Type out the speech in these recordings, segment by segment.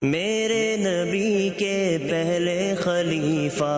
میرے نبی کے پہلے خلیفہ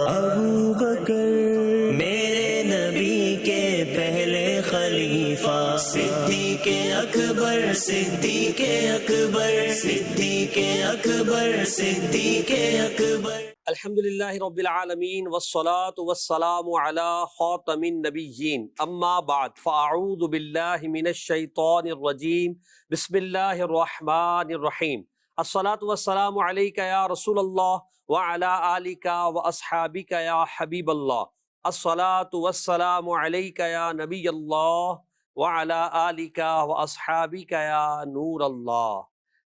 ابو بکر، میرے نبی کے پہلے خلیفہ صدیق اکبر، صدیق اکبر، صدیق اکبر، صدیق اکبر۔ الحمدللہ رب العالمین والصلاة والسلام علی خاتم النبیین، اما بعد فاعوذ باللہ من الشیطان الرجیم، بسم اللہ الرحمن الرحیم۔ الصلاة والسلام علیک یا رسول اللہ وعلی آلک واصحابک یا حبیب اللہ۔ الصلاة والسلام علیک یا نبی اللہ وعلی آلک واصحابک یا نور اللہ۔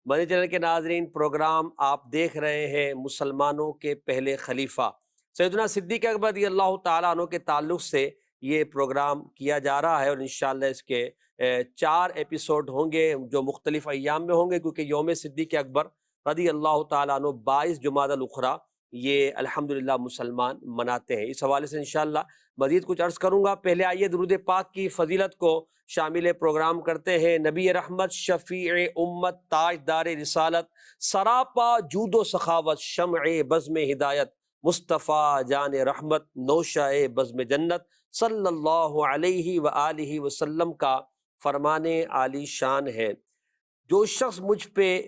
مدنی چینل کے ناظرین، پروگرام آپ دیکھ رہے ہیں مسلمانوں کے پہلے خلیفہ سیدنا صدیق اکبر رضی اللہ تعالیٰ عنہ کے تعلق سے یہ پروگرام کیا جا رہا ہے، اور انشاءاللہ اس کے 4 ایپیسوڈ ہوں گے جو مختلف ایام میں ہوں گے، کیونکہ یوم صدیق اکبر رضی اللہ تعالیٰ عنہ 22 جمادی الاخری یہ الحمدللہ مسلمان مناتے ہیں۔ اس حوالے سے انشاءاللہ مزید کچھ عرض کروں گا۔ پہلے آئیے درود پاک کی فضیلت کو شامل پروگرام کرتے ہیں۔ نبی رحمت، شفیع امت، تاج دار رسالت، سراپا جود و سخاوت، شمع بزم ہدایت، مصطفیٰ جان رحمت، نوشہ بزم جنت، صلی اللہ علیہ وآلہ وسلم کا فرمان عالی شان ہے: جو شخص مجھ پہ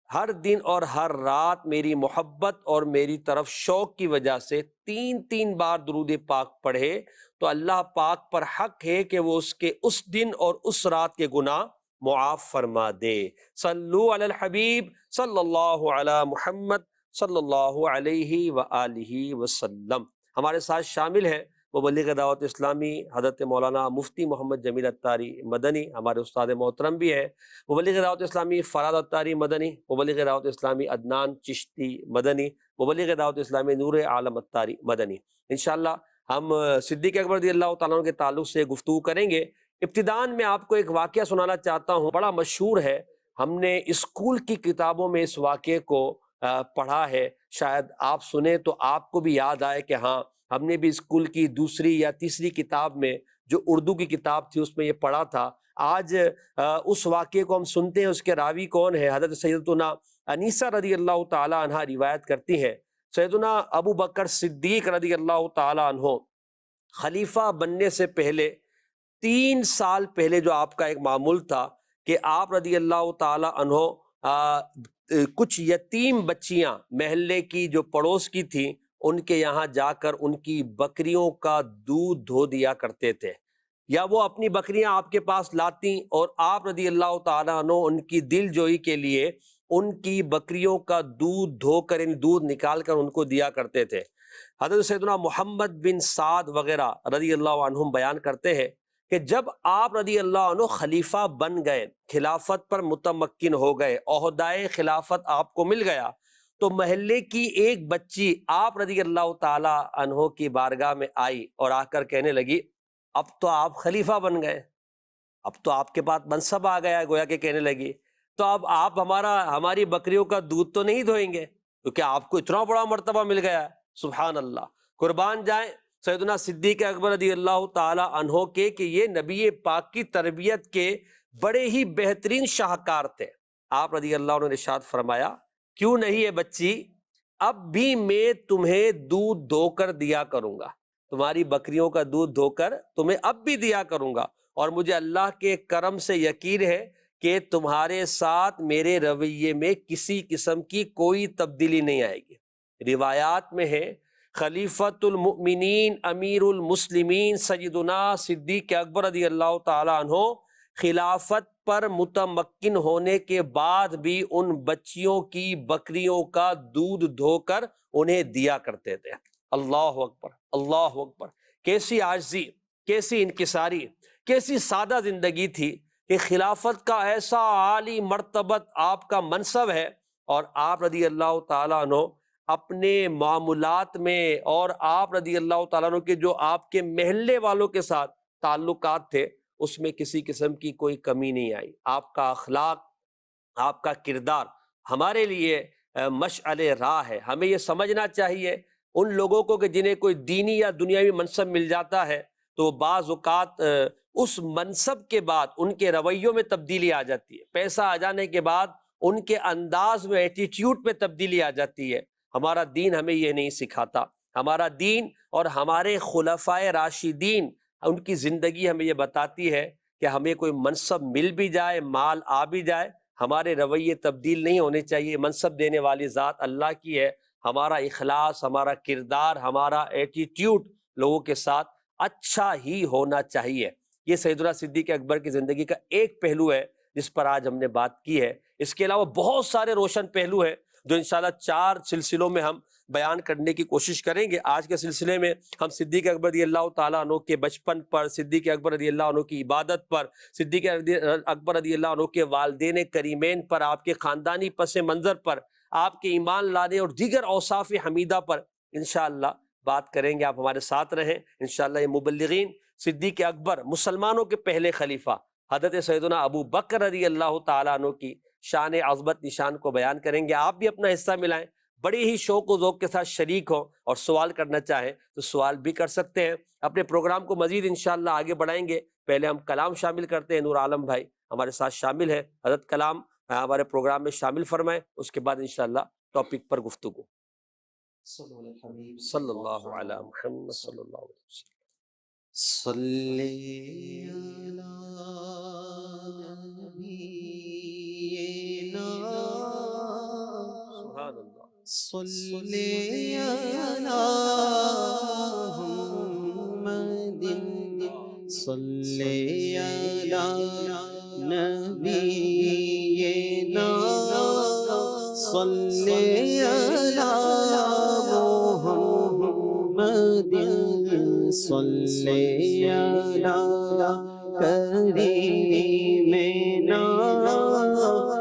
ہر دن اور ہر رات میری محبت اور میری طرف شوق کی وجہ سے 3 بار درود پاک پڑھے تو اللہ پاک پر حق ہے کہ وہ اس کے اس دن اور اس رات کے گناہ معاف فرما دے۔ صلو علی الحبیب صلی اللہ علی محمد صلی اللہ علیہ وآلہ وسلم۔ ہمارے ساتھ شامل ہیں مبلغ دعوت اسلامی حضرت مولانا مفتی محمد جمیل عطاری مدنی، ہمارے استاد محترم بھی ہیں۔ مبلغ دعوت اسلامی فراد عطاری مدنی، مبلغ دعوت اسلامی عدنان چشتی مدنی، مبلغ دعوت اسلامی نور عالم عطاری مدنی۔ انشاءاللہ ہم صدیق اکبر رضی اللہ تعالیٰ عنہ کے تعلق سے گفتگو کریں گے۔ ابتداءً میں آپ کو ایک واقعہ سنانا چاہتا ہوں، بڑا مشہور ہے، ہم نے اسکول کی کتابوں میں اس واقعے کو پڑھا ہے، شاید آپ سنیں تو آپ کو بھی یاد آئے کہ ہاں ہم نے بھی اسکول کی 2 یا 3 کتاب میں جو اردو کی کتاب تھی اس میں یہ پڑھا تھا۔ آج اس واقعے کو ہم سنتے ہیں، اس کے راوی کون ہے؟ حضرت سیدتنا انیسہ رضی اللہ تعالیٰ عنہ روایت کرتی ہیں، سیدنا ابو بکر صدیق رضی اللہ تعالیٰ عنہ خلیفہ بننے سے پہلے 3 سال پہلے جو آپ کا ایک معمول تھا کہ آپ رضی اللہ تعالیٰ عنہ کچھ یتیم بچیاں محلے کی جو پڑوس کی تھیں ان کے یہاں جا کر ان کی بکریوں کا دودھ دھو دیا کرتے تھے، یا وہ اپنی بکریاں آپ کے پاس لاتی اور آپ رضی اللہ تعالیٰ عنہ ان کی دل جوئی کے لیے ان کی بکریوں کا دودھ دھو کر دودھ نکال کر ان کو دیا کرتے تھے۔ حضرت سیدنا محمد بن سعد وغیرہ رضی اللہ عنہم بیان کرتے ہیں کہ جب آپ رضی اللہ عنہ خلیفہ بن گئے، خلافت پر متمکن ہو گئے، عہدۂ خلافت آپ کو مل گیا، تو محلے کی ایک بچی آپ رضی اللہ تعالی عنہ کی بارگاہ میں آئی اور آ کر کہنے لگی، اب تو آپ خلیفہ بن گئے، اب تو آپ کے پاس منصب آ گیا ہے، گویا کہ کہنے لگی تو اب آپ ہماری بکریوں کا دودھ تو نہیں دھوئیں گے کیونکہ آپ کو اتنا بڑا مرتبہ مل گیا ہے۔ سبحان اللہ، قربان جائیں سیدنا صدیق اکبر رضی اللہ تعالی عنہ کے کہ یہ نبی پاک کی تربیت کے بڑے ہی بہترین شاہکار تھے۔ آپ رضی اللہ عنہ نے ارشاد فرمایا، کیوں نہیں ہے بچی، اب بھی میں تمہیں دودھ دھو کر دیا کروں گا، تمہاری بکریوں کا دودھ دھو کر تمہیں اب بھی دیا کروں گا، اور مجھے اللہ کے کرم سے یقین ہے کہ تمہارے ساتھ میرے رویے میں کسی قسم کی کوئی تبدیلی نہیں آئے گی۔ روایات میں ہے خلیفۃ المؤمنین امیر المسلمین سیدنا صدیق اکبر رضی اللہ تعالی عنہ خلافت پر متمکن ہونے کے بعد بھی ان بچیوں کی بکریوں کا دودھ دھو کر انہیں دیا کرتے تھے۔ اللہ اکبر، اللہ اکبر، کیسی عاجزی، کیسی انکساری، کیسی سادہ زندگی تھی کہ خلافت کا ایسا عالی مرتبت آپ کا منصب ہے، اور آپ رضی اللہ تعالیٰ عنہ اپنے معاملات میں اور آپ رضی اللہ تعالیٰ عنہ کے جو آپ کے محلے والوں کے ساتھ تعلقات تھے اس میں کسی قسم کی کوئی کمی نہیں آئی۔ آپ کا اخلاق، آپ کا کردار ہمارے لیے مشعل راہ ہے۔ ہمیں یہ سمجھنا چاہیے ان لوگوں کو کہ جنہیں کوئی دینی یا دنیاوی منصب مل جاتا ہے تو بعض اوقات اس منصب کے بعد ان کے رویوں میں تبدیلی آ جاتی ہے، پیسہ آ جانے کے بعد ان کے انداز میں، ایٹیٹیوڈ میں تبدیلی آ جاتی ہے۔ ہمارا دین ہمیں یہ نہیں سکھاتا۔ ہمارا دین اور ہمارے خلفائے راشدین، ان کی زندگی ہمیں یہ بتاتی ہے کہ ہمیں کوئی منصب مل بھی جائے، مال آ بھی جائے، ہمارے رویے تبدیل نہیں ہونے چاہیے۔ منصب دینے والی ذات اللہ کی ہے۔ ہمارا اخلاص، ہمارا کردار، ہمارا ایٹیٹیوڈ لوگوں کے ساتھ اچھا ہی ہونا چاہیے۔ یہ سیدنا صدیق اکبر کی زندگی کا ایک پہلو ہے جس پر آج ہم نے بات کی ہے۔ اس کے علاوہ بہت سارے روشن پہلو ہیں جو انشاءاللہ 4 سلسلوں میں ہم بیان کرنے کی کوشش کریں گے۔ آج کے سلسلے میں ہم صدیق اکبر رضی اللہ تعالیٰ عنہ کے بچپن پر، صدیق اکبر رضی اللہ عنہ کی عبادت پر، صدیق اکبر رضی اللہ عنہ کے والدین کریمین پر، آپ کے خاندانی پس منظر پر، آپ کے ایمان لانے اور دیگر اوصاف حمیدہ پر انشاءاللہ بات کریں گے۔ آپ ہمارے ساتھ رہیں انشاءاللہ۔ یہ مبلغین صدیق اکبر، مسلمانوں کے پہلے خلیفہ حضرت سیدنا ابو بکر رضی اللہ تعالیٰ عنہ کی شان عظمت نشان کو بیان کریں گے۔ آپ بھی اپنا حصہ ملائیں، بڑی ہی شوق و ذوق کے ساتھ شریک ہوں، اور سوال کرنا چاہیں تو سوال بھی کر سکتے ہیں۔ اپنے پروگرام کو مزید انشاءاللہ آگے بڑھائیں گے۔ پہلے ہم کلام شامل کرتے ہیں۔ نور عالم بھائی ہمارے ساتھ شامل ہے، حضرت کلام ہمارے پروگرام میں شامل فرمائیں، اس کے بعد انشاءاللہ ٹاپک پر گفتگو۔ صلی اللہ علیہ محمد صلی اللہ علیہ وسلم۔ صلی علی نبینا سبحان اللہ۔ صلی علی محمد صلی علی نبینا صلی علی محمد صلی علی کریمنا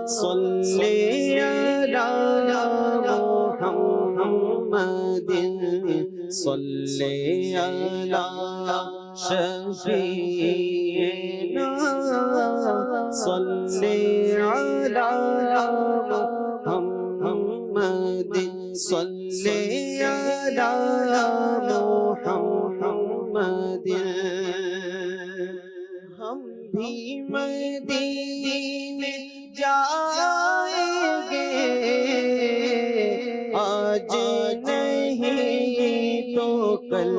صلی علی محمد صلی علی شفیعنا صلی علی محمد صلی علی محمد۔ ہم بھی مدینے جائیں گے آج نہیں تو کل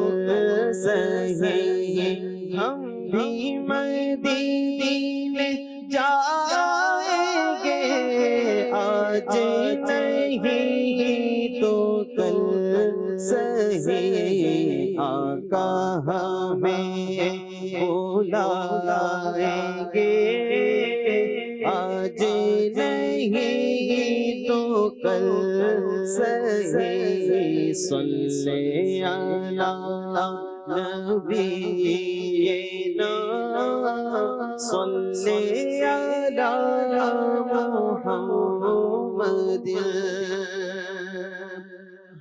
سہی، ہم بھی مدینے جائیں گے آج نہیں تو کل سہی، آقا ہمیں بلائیں گے آج نہیں تو کل سہی، صلی علی نبینا صلی علی محمد۔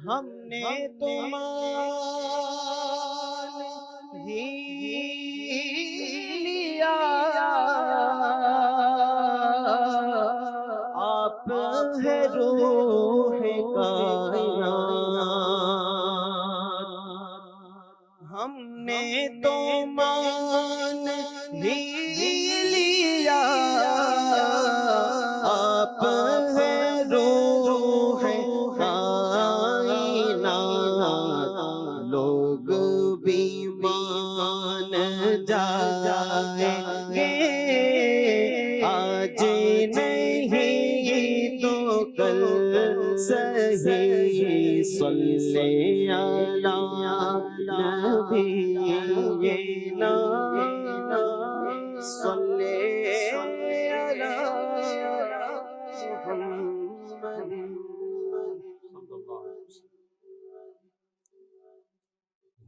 ہم نے تو مان ہی لیا آپ ہے روح کائنات، ہم نے تو مان ہی لیا آپ ہے روح کائنات، لوگ بھی مان جائیں گے آج نہیں تو کل سہی، صلی علی نبینا صلی علی محمد۔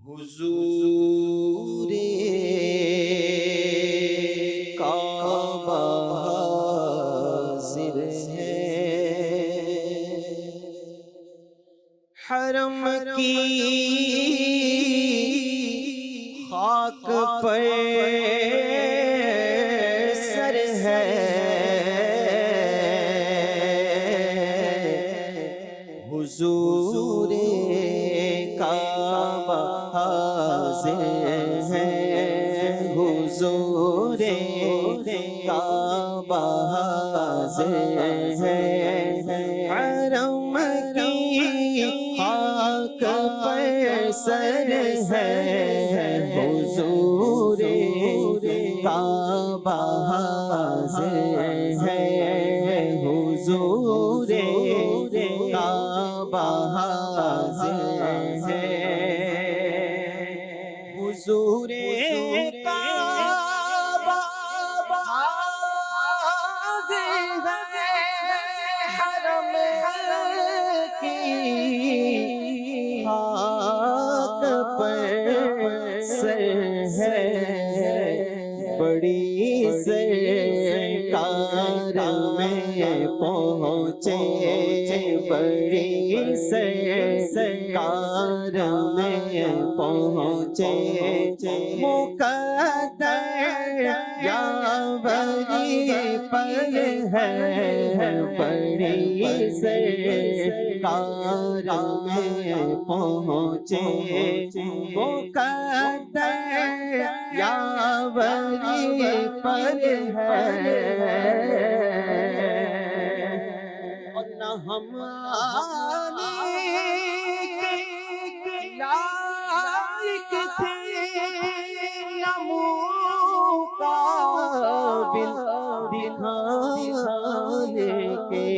حضور کعبہ حاضر ہے، حرم کی خاک پر سر ہے، حضور کعبہ حاضر ہے، حضور کعبہ حاضر ہے، حضور کعبہ حاضر ہے، حضور کعبہ حاضر ہے، حرم کی خاک پر سر ہے، بڑی سرکار میں پہنچے، بڑی سرکار میں پہنچے، مقدر یاوری پر ہے، بڑی سرکار میں پہنچے، مقدر یاوری پر ہے، اور نہ ہم آنے کے لائق تھے، نہ مقابل دکھانے کے،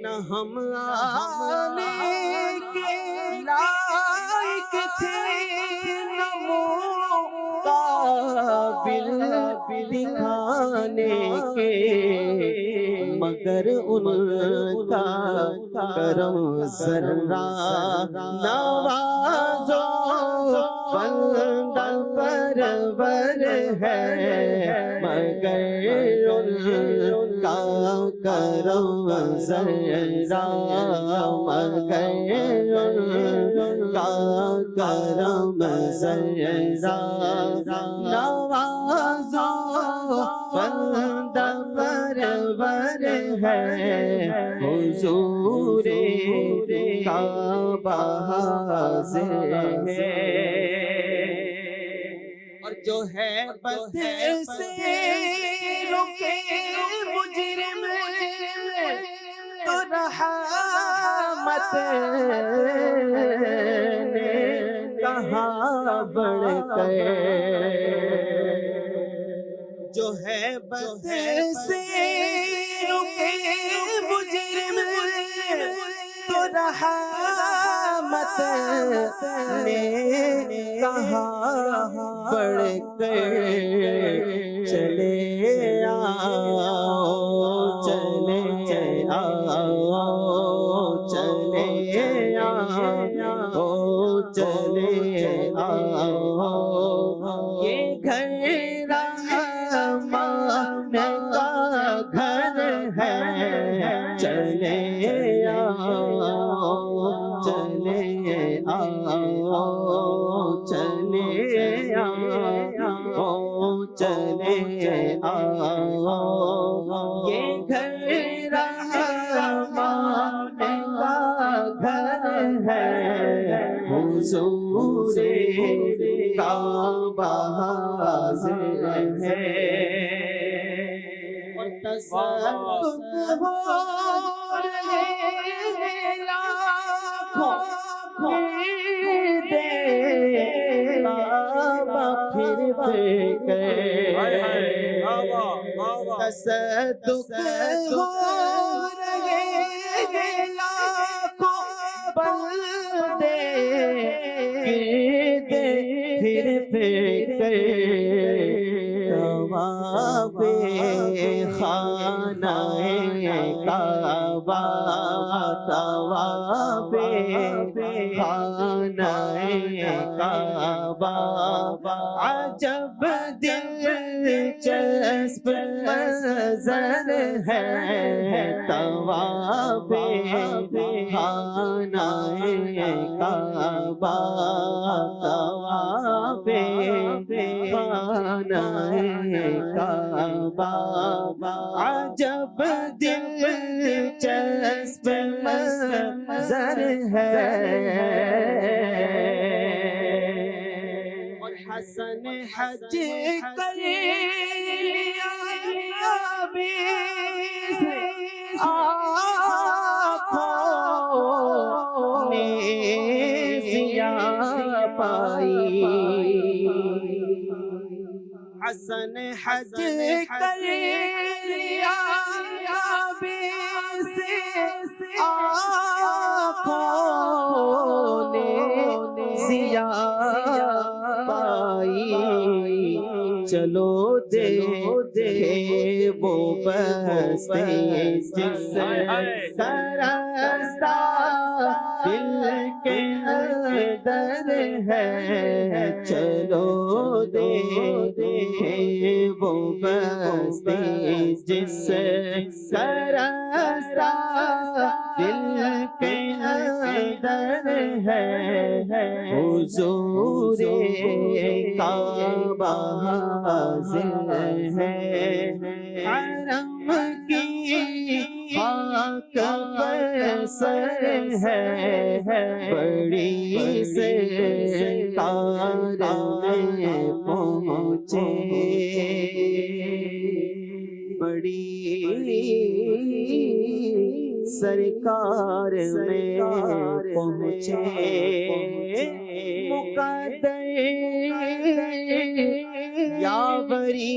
نہ ہم آنے کے لائق تھے، نہ مقابل دکھانے کے، مگر ان کا کرم ذرہ نوازو بندہ پرور ہے، مگر ان کا کرم ذرہ، مگر ان کا کرم ذرہ نوازو بندہ پرور ہے، حضور کعبہ حاضر ہے، اور جو ہے بد سے رکے مجرم تو رحمت نے کہاں بڑھ کر، جو ہے بد سے رکے مجرم تو رحمت نے کہاں بڑھ کر، چلے آؤ چلے آؤ چلے آؤ چلے آؤ، یہ گھر رحمان کا گھر ہے، چلے آؤ چلے آؤ چلے آؤ چلے آؤ، یہ گھر رحمان کا گھر ہے، حضور کعبہ حاضر ہے، اور تصدق ہو رہے لاکھوں دے کعبہ پھر تصدق ہو رہے لاکھوں بندے پھر طواف خانہ کعبہ، طواف خانہ کعبہ، عجب دلچسپ منظر ہے، طواف خانہ کعبہ، طواف خانہ کعبہ، عجب دلچسپ منظر ہے، اور حسن حج کر لیا ابھی سے آنکھوں نے ضیاء پائی، حسن حج کر لیا بستی جس کا راستہ دل کے اندر ہے، چلو دے وہ بستی جس کا راستہ دل کے اندر ہے، حضور کعبہ حاضر ہے، حرم کی خاک پر سر ہے، بڑی سرکار میں پہنچے، بڑی سرکار میں پہنچے، مقدر یاوری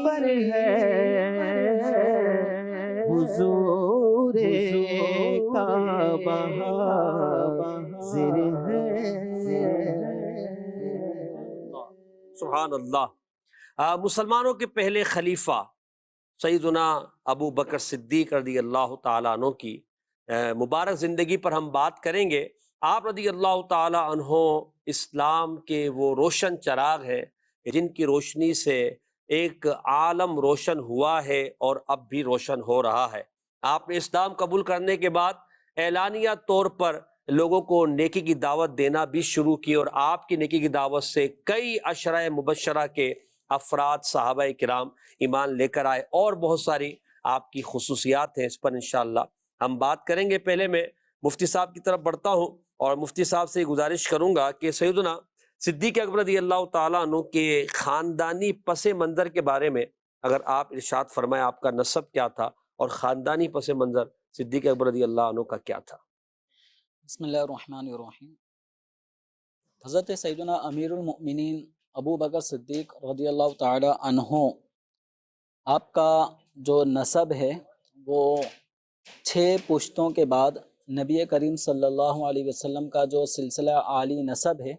پر ہے، حضور کعبہ حاضر ہے۔ سبحان اللہ۔ مسلمانوں کے پہلے خلیفہ سیدنا ابو بکر صدیق رضی اللہ تعالیٰ عنہ کی مبارک زندگی پر ہم بات کریں گے۔ آپ رضی اللہ تعالیٰ عنہ اسلام کے وہ روشن چراغ ہیں جن کی روشنی سے ایک عالم روشن ہوا ہے اور اب بھی روشن ہو رہا ہے۔ آپ نے اسلام قبول کرنے کے بعد اعلانیہ طور پر لوگوں کو نیکی کی دعوت دینا بھی شروع کی، اور آپ کی نیکی کی دعوت سے کئی عشرہ مبشرہ کے افراد صحابہ کرام ایمان لے کر آئے، اور بہت ساری آپ کی خصوصیات ہیں، اس پر انشاءاللہ ہم بات کریں گے۔ پہلے میں مفتی صاحب کی طرف بڑھتا ہوں اور مفتی صاحب سے گزارش کروں گا کہ سیدنا صدیق اکبر رضی اللہ تعالیٰ عنہ کے خاندانی پس منظر کے بارے میں اگر آپ ارشاد فرمائیں، آپ کا نسب کیا تھا اور خاندانی پس منظر صدیق اکبر رضی اللہ عنہ کا کیا تھا؟ بسم اللہ الرحمن الرحیم۔ حضرت سیدنا امیر المؤمنین ابو بکر صدیق رضی اللہ تعالی عنہ، آپ کا جو نسب ہے وہ 6 پشتوں کے بعد نبی کریم صلی اللہ علیہ وسلم کا جو سلسلہ عالی نسب ہے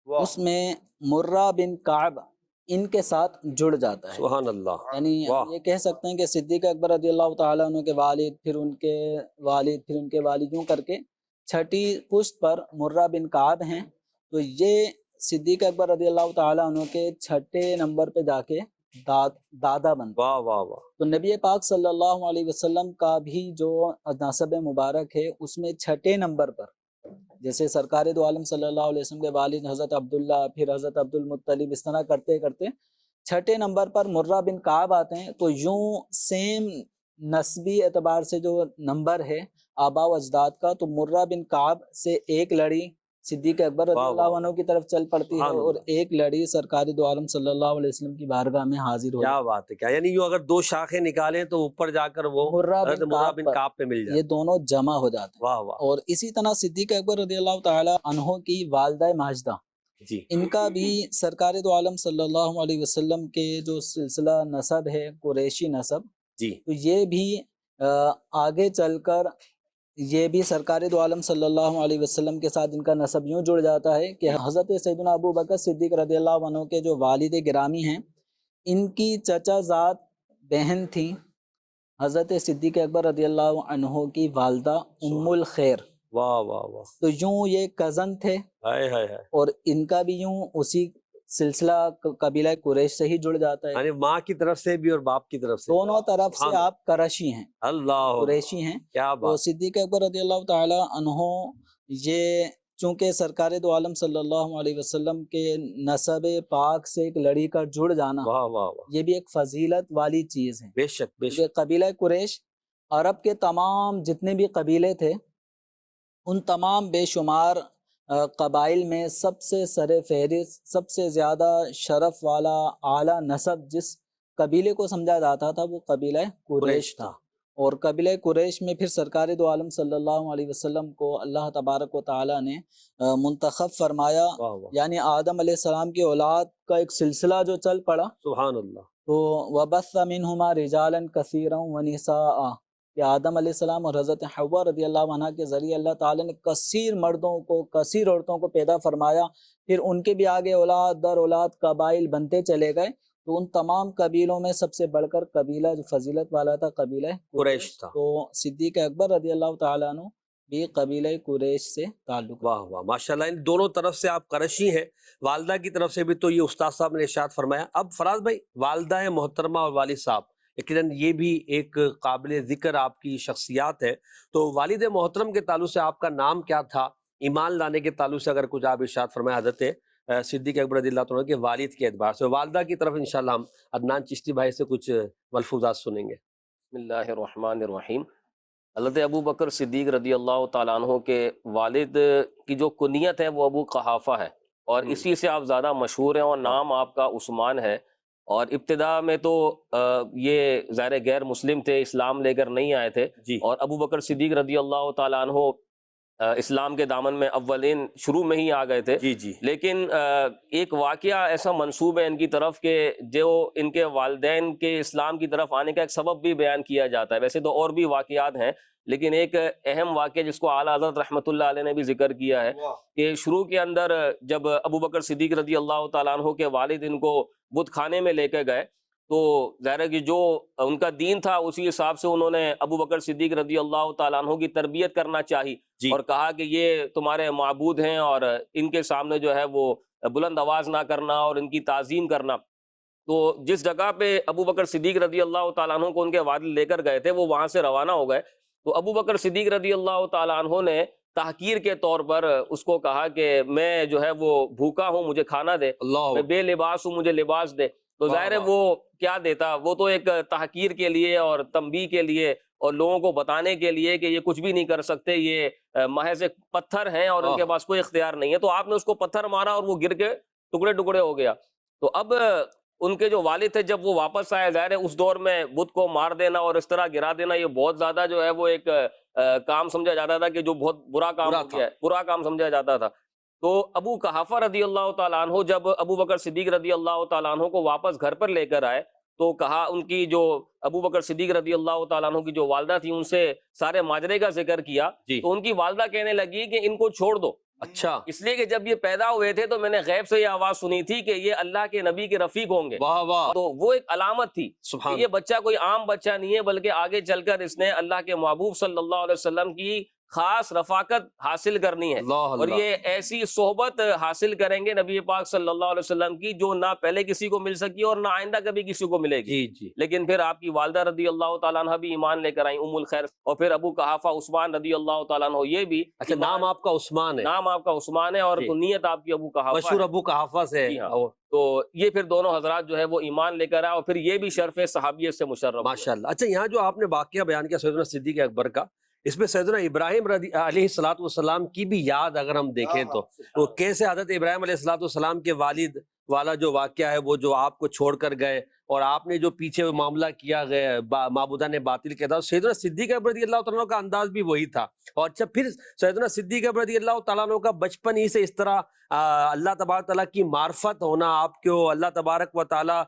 اس میں مرہ بن کعب ان کے ساتھ جڑ جاتا ہے۔ سبحان اللہ۔ یعنی یہ کہہ سکتے ہیں کہ صدیق اکبر رضی اللہ تعالیٰ عنہ کے والد، پھر ان کے والد، پھر ان کے والد، یوں کر کے 6ٹھی پشت پر مرہ بن کعب ہیں، تو یہ صدیق اکبر رضی اللہ تعالیٰ عنہ کے 6ٹھے نمبر پہ جا کے دادا بنتے ہیں۔ واہ واہ واہ۔ تو نبی پاک صلی اللہ علیہ وسلم کا بھی جو نسب مبارک ہے اس میں 6ٹھے نمبر پر، جیسے سرکار دو عالم صلی اللہ علیہ وسلم کے والد حضرت عبداللہ، پھر حضرت عبد المطلب، اس طرح کرتے کرتے 6ٹھے نمبر پر مرہ بن کعب آتے ہیں۔ تو یوں سیم نسبی اعتبار سے جو نمبر ہے آبا و اجداد کا، تو مرہ بن کعب سے ایک لڑی صدیق اکبر رضی اللہ عنہ کی طرف چل پڑتی ہے، اور ایک لڑی سرکار دو عالم صلی اللہ علیہ وسلم کی بارگاہ میں حاضر ہو۔ کیا بات ہے! کیا یعنی یوں اگر 2 شاخیں نکالیں تو اوپر جا کر وہ مرہ بن کعب پہ مل جائے، یہ دونوں جمع ہو جاتے ہیں۔ واہ واہ۔ اور اسی طرح صدیق اکبر رضی اللہ تعالی عنہ کی والدہ ماجدہ، جی، ان کا بھی سرکار دو عالم صلی اللہ علیہ وسلم کے جو سلسلہ نسب ہے قریشی نسب، جی، تو یہ بھی آگے چل کر یہ بھی سرکار دو عالم صلی اللہ علیہ وسلم کے ساتھ ان کا نسب یوں جڑ جاتا ہے کہ حضرت سیدنا ابو بکر صدیق رضی اللہ عنہ کے جو والد گرامی ہیں، ان کی چچا زاد بہن تھیں حضرت صدیق اکبر رضی اللہ عنہ کی والدہ ام الخیر۔ واہ واہ واہ۔ تو یوں یہ کزن تھے، ہائے ہائے ہائے۔ اور ان کا بھی یوں اسی سلسلہ قبیلہ قریش سے ہی جڑ جاتا ہے، یعنی ماں کی طرف سے بھی اور باپ کی طرف سے، دونوں طرف سے آپ قریشی ہیں، اللہ قریشی ہیں۔ کیا تو بات۔ صدیق اکبر رضی اللہ تعالی عنہ یہ چونکہ سرکار دو عالم صلی اللہ علیہ وسلم کے نسب پاک سے ایک لڑی کا جڑ جانا، واہ واہ واہ، یہ بھی ایک فضیلت والی چیز ہے۔ بے شک بے کیونکہ شک۔ قبیلہ قریش عرب کے تمام جتنے بھی قبیلے تھے، ان تمام بے شمار قبائل میں سب سے سر فہرست، سب سے زیادہ شرف والا اعلیٰ نسب جس قبیلے کو سمجھا جاتا تھا وہ قبیلہ قریش تھا۔ اور قبیلہ قریش میں پھر سرکار دو عالم صلی اللہ علیہ وسلم کو اللہ تبارک و تعالیٰ نے منتخب فرمایا، واہ واہ، یعنی آدم علیہ السلام کی اولاد کا ایک سلسلہ جو چل پڑا، سبحان اللہ۔ تو وَبَثَّ مِنْهُمَا رِجَالًا كَثِيرًا وَنِسَاءً، کہ آدم علیہ السلام اور حضرت حوا رضی اللہ عنہ کے ذریعے اللہ تعالیٰ نے کثیر مردوں کو، کثیر عورتوں کو پیدا فرمایا، پھر ان کے بھی آگے اولاد در اولاد قبائل بنتے چلے گئے۔ تو ان تمام قبیلوں میں سب سے بڑھ کر قبیلہ جو فضیلت والا تھا قبیلہ قریش تھا۔ تو صدیق اکبر رضی اللہ تعالیٰ عنہ بھی قبیلہ قریش سے تعلق واہ واہ ماشاءاللہ، ان دونوں طرف سے آپ قریشی ہیں، والدہ کی طرف سے بھی تو یہ استاد صاحب نے ارشاد فرمایا۔ اب فراز بھائی، والدہ محترمہ اور والد صاحب یقیناً یہ بھی ایک قابل ذکر آپ کی شخصیات ہے، تو والد محترم کے تعلق سے آپ کا نام کیا تھا؟ ایمان لانے کے تعلق سے اگر کچھ آپ ارشاد فرمایا حضرت صدیق اکبر رضی اللہ عنہ کے والد کے اعتبار سے، والدہ کی طرف انشاءاللہ ہم عدنان چشتی بھائی سے کچھ ملفوظات سنیں گے۔ بسم اللہ الرحمن الرحیم۔ حضرت ابو بکر صدیق رضی اللہ تعالیٰ عنہ کے والد کی جو کنیت ہے وہ ابو قحافہ ہے، اور اسی سے آپ زیادہ مشہور ہیں، اور نام آپ کا عثمان ہے۔ اور ابتدا میں تو یہ ظاہر غیر مسلم تھے، اسلام لے کر نہیں آئے تھے، جی اور ابو بکر صدیق رضی اللہ تعالیٰ عنہ اسلام کے دامن میں اولین شروع میں ہی آ گئے تھے۔ جی جی لیکن ایک واقعہ ایسا منسوب ہے ان کی طرف کہ جو ان کے والدین کے اسلام کی طرف آنے کا ایک سبب بھی بیان کیا جاتا ہے۔ ویسے تو اور بھی واقعات ہیں، لیکن ایک اہم واقعہ جس کو اعلیٰ حضرت رحمۃ اللہ علیہ نے بھی ذکر کیا ہے کہ شروع کے اندر جب ابو بکر صدیق رضی اللہ تعالیٰ عنہ کے والد ان کو بت خانے میں لے کے گئے، تو ظاہر ہے کہ جو ان کا دین تھا اسی حساب سے انہوں نے ابو بکر صدیق رضی اللہ تعالیٰ عنہ کی تربیت کرنا چاہی، جی اور کہا کہ یہ تمہارے معبود ہیں اور ان کے سامنے جو ہے وہ بلند آواز نہ کرنا اور ان کی تعظیم کرنا۔ تو جس جگہ پہ ابو بکر صدیق رضی اللہ تعالیٰ عنہ کو ان کے والد لے کر گئے تھے وہ وہاں سے روانہ ہو گئے، تو ابو بکر صدیق رضی اللہ تعالیٰ عنہ نے تحقیر کے طور پر اس کو کہا کہ میں جو ہے وہ بھوکا ہوں، مجھے کھانا دے، اللہ میں بے لباس ہوں، مجھے لباس دے۔ تو واہ ظاہر ہے واہ۔ وہ کیا دیتا، وہ تو ایک تحقیر کے لیے اور تنبیہ کے لیے اور لوگوں کو بتانے کے لیے کہ یہ کچھ بھی نہیں کر سکتے، یہ محض ایک پتھر ہیں اور ان کے پاس کوئی اختیار نہیں ہے، تو آپ نے اس کو پتھر مارا اور وہ گر کے ٹکڑے ٹکڑے ہو گیا۔ تو اب ان کے جو والد تھے جب وہ واپس آئے، ظاہر ہے اس دور میں بت کو مار دینا اور اس طرح گرا دینا یہ بہت زیادہ جو ہے وہ ایک کام سمجھا جاتا تھا کہ جو بہت برا کام ہو گیا ہے، برا کام سمجھا جاتا تھا۔ تو ابو قحافہ رضی اللہ تعالیٰ عنہ جب ابو بکر صدیق رضی اللہ تعالیٰ عنہ کو واپس گھر پر لے کر آئے تو کہا، ان کی جو ابو بکر صدیق رضی اللہ تعالیٰ عنہ کی جو والدہ تھی ان سے سارے ماجرے کا ذکر کیا، جی تو ان کی والدہ کہنے لگی کہ ان کو چھوڑ دو، اچھا، اس لیے کہ جب یہ پیدا ہوئے تھے تو میں نے غیب سے یہ آواز سنی تھی کہ یہ اللہ کے نبی کے رفیق ہوں گے، واہ واہ تو وہ ایک علامت تھی سبحان کہ یہ بچہ کوئی عام بچہ نہیں ہے، بلکہ آگے چل کر اس نے اللہ کے محبوب صلی اللہ علیہ وسلم کی خاص رفاقت حاصل کرنی ہے، اللہ اور اللہ۔ یہ ایسی صحبت حاصل کریں گے نبی پاک صلی اللہ علیہ وسلم کی جو نہ پہلے کسی کو مل سکی اور نہ آئندہ کبھی کسی کو ملے گی۔ جی جی لیکن پھر آپ کی والدہ رضی اللہ تعالیٰ عنہ بھی ایمان لے کر آئیں، ام الخیر، اور پھر ابو قحافہ عثمان رضی اللہ تعالیٰ عنہ یہ بھی اچھا، نام آپ کا عثمان ہے، نام آپ کا عثمان ہے اور جی۔ کنیت آپ کی ابو قحافہ مشہور ہے۔ ابو قحافہ سے جی ہاں۔ ہے۔ تو یہ پھر دونوں حضرات جو ہے وہ ایمان لے کر آئے اور پھر یہ بھی شرف صحابیت سے مشرف ہوئے۔ ماشاءاللہ۔ اچھا، یہاں جو آپ نے واقعہ بیان کیا سیدنا صدیق اکبر کا، اس میں سیدنا ابراہیم علیہ السلام کی بھی یاد اگر ہم دیکھیں تو کیسے حضرت ابراہیم علیہ السلام کے والد والا جو واقعہ ہے وہ جو آپ کو چھوڑ کر گئے اور آپ نے جو پیچھے معاملہ کیا گیا معبودان باطل کے تھا، سیدنا صدیق اکبر رضی اللہ تعالیٰ عنہ کا انداز بھی وہی تھا۔ اور اچھا، پھر سیدنا صدیق اکبر رضی اللہ تعالیٰ عنہ کا بچپن ہی سے اس طرح اللہ تبارک تعالیٰ کی معرفت ہونا، آپ کو اللہ تبارک و تعالیٰ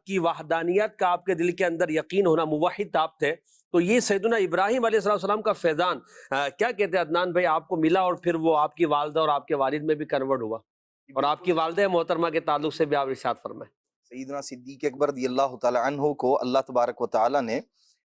کی وحدانیت کا آپ کے دل کے اندر یقین ہونا، موحد آپ تھے، تو یہ سیدنا ابراہیم علیہ السلام کا فیضان کیا کہتے ہیں عدنان بھائی، آپ کو ملا اور پھر وہ آپ کی والدہ اور آپ کے والد میں بھی کنورٹ ہوا، اور آپ کی والدہ محترمہ کے تعلق سے بھی آپ ارشاد فرمائیں۔ سیدنا صدیق اکبر رضی اللہ تعالی عنہ کو اللہ تبارک و تعالی نے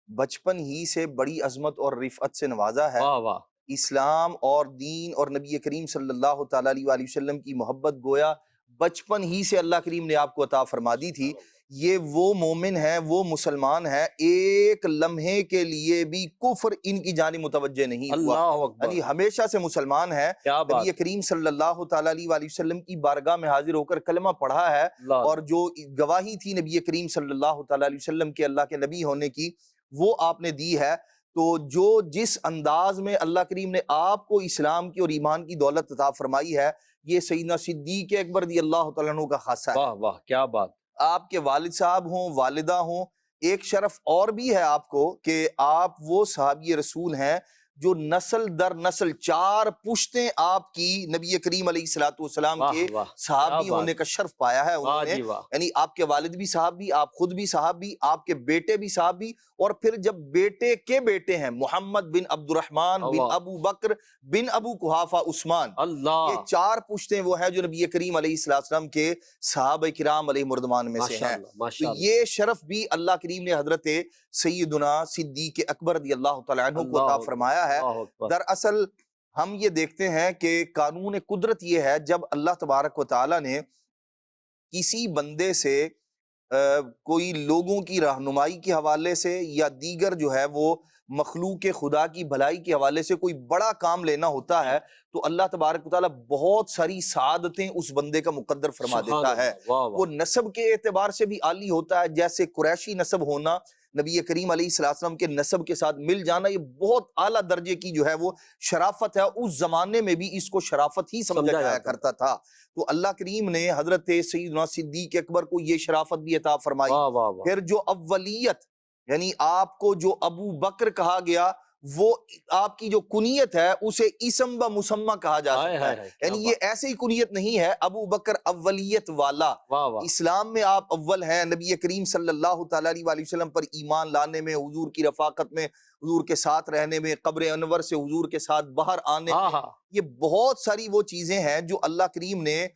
بچپن ہی سے بڑی عظمت اور رفعت سے نوازا ہے۔ واہ واہ، اسلام اور دین اور نبی کریم صلی اللہ تعالی علیہ وآلہ وسلم کی محبت گویا بچپن ہی سے اللہ کریم نے آپ کو عطا فرما دی تھی۔ یہ وہ مومن ہے، وہ مسلمان ہے، ایک لمحے کے لیے بھی کفر ان کی جانب متوجہ نہیں ہوا، اللہ اکبر، یعنی ہمیشہ سے مسلمان ہے۔ کیا بات، نبی کریم صلی اللہ تعالی علیہ وآلہ وسلم کی بارگاہ میں حاضر ہو کر کلمہ پڑھا ہے، اللہ، اور جو گواہی تھی نبی کریم صلی اللہ تعالی علیہ وسلم کے اللہ کے نبی ہونے کی وہ آپ نے دی ہے۔ تو جو جس انداز میں اللہ کریم نے آپ کو اسلام کی اور ایمان کی دولت عطا فرمائی ہے، یہ سیدنا صدیق اکبر رضی اللہ تعالیٰ عنہ کا خاصہ ہے۔ واہ واہ، کیا بات، آپ کے والد صاحب ہوں، والدہ ہوں، ایک شرف اور بھی ہے آپ کو کہ آپ وہ صحابی رسول ہیں جو نسل در نسل 4 پشتیں آپ کی نبی کریم علیہ الصلوۃ والسلام کے واہ، صحابی کیا ہونے کا شرف پایا ہے انہوں واہ نے. جی واہ. یعنی آپ کے والد بھی صحابی، آپ خود بھی صحابی، آپ کے بیٹے بھی صحابی، اور پھر جب بیٹے کے بیٹے ہیں محمد بن عبد الرحمن بن اللہ. ابو بکر بن ابو قحافہ عثمان، یہ اللہ 4 پشتیں وہ ہیں جو نبی کریم علیہ السلام کے صحابہ کرام علیہ مردمان میں سے ہیں. ماشاءاللہ تو ماشاءاللہ. یہ شرف بھی اللہ کریم نے حضرت سیدنا صدیق اکبر رضی اللہ تعالیٰ عنہ کو عطا اللہ فرمایا ہے. اللہ اکبر. دراصل ہم یہ دیکھتے ہیں کہ قانون قدرت یہ ہے، جب اللہ تبارک و تعالیٰ نے کسی بندے سے کوئی لوگوں کی رہنمائی کے حوالے سے یا دیگر جو ہے وہ مخلوق خدا کی بھلائی کے حوالے سے کوئی بڑا کام لینا ہوتا ہے، تو اللہ تبارک و تعالیٰ بہت ساری سعادتیں اس بندے کا مقدر فرما سبحان دیتا ہے. اللہ. واہ واہ. وہ نسب کے اعتبار سے بھی عالی ہوتا ہے، جیسے قریشی نسب ہونا، نبی کریم علیہ السلام کے نسب کے ساتھ مل جانا، یہ بہت اعلیٰ درجے کی جو ہے وہ شرافت ہے. اس زمانے میں بھی اس کو شرافت ہی سمجھا جایا کرتا تھا. تو اللہ کریم نے حضرت سیدنا صدیق اکبر کو یہ شرافت بھی عطا فرمائی. واہ واہ واہ. پھر جو اولیت، یعنی آپ کو جو ابو بکر کہا گیا، وہ آپ کی جو کنیت ہے اسے اسم و مسمہ کہا جا ہائے سکتا ہائے ہے. ہائے. کیا یعنی یہ ایسے ہی کنیت نہیں ہے، ابو بکر اولیت والا، واہ واہ. اسلام میں آپ اول ہیں. نبی کریم صلی اللہ تعالیٰ علیہ وآلہ وسلم پر ایمان لانے میں، حضور کی رفاقت میں، حضور کے ساتھ رہنے میں، قبر انور سے حضور کے ساتھ باہر آنے ہاں میں، ہاں. یہ بہت ساری وہ چیزیں ہیں جو اللہ کریم نے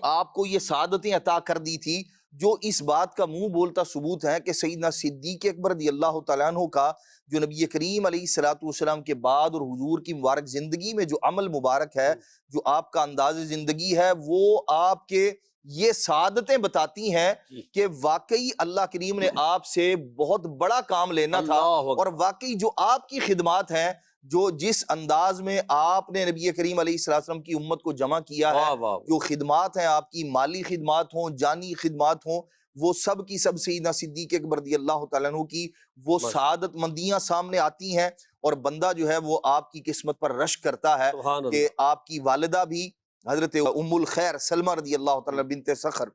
آپ کو یہ سعادتیں عطا کر دی تھی، جو اس بات کا منہ بولتا ثبوت ہے کہ سیدنا صدیق اکبر رضی اللہ تعالیٰ عنہ کا جو نبی کریم علیہ الصلوۃ والسلام کے بعد اور حضور کی مبارک زندگی میں جو عمل مبارک ہے، جو آپ کا انداز زندگی ہے، وہ آپ کے یہ سعادتیں بتاتی ہیں کہ واقعی اللہ کریم نے آپ سے بہت بڑا کام لینا تھا. اللہ اور واقعی جو آپ کی خدمات ہیں، جو جس انداز میں آپ نے نبی کریم علیہ السلام کی امت کو جمع کیا ہے، واہ واہ. جو خدمات ہیں آپ کی، مالی خدمات ہوں، جانی خدمات ہوں، وہ سب کی سب سیدنا صدیق اکبر رضی اللہ تعالیٰ عنہ کی وہ سعادت مندیاں سامنے آتی ہیں. اور بندہ جو ہے وہ آپ کی قسمت پر رشک کرتا ہے سبحان اللہ. کہ آپ کی والدہ بھی حضرت ام الخیر سلمہ رضی اللہ تعالیٰ بنت سخر،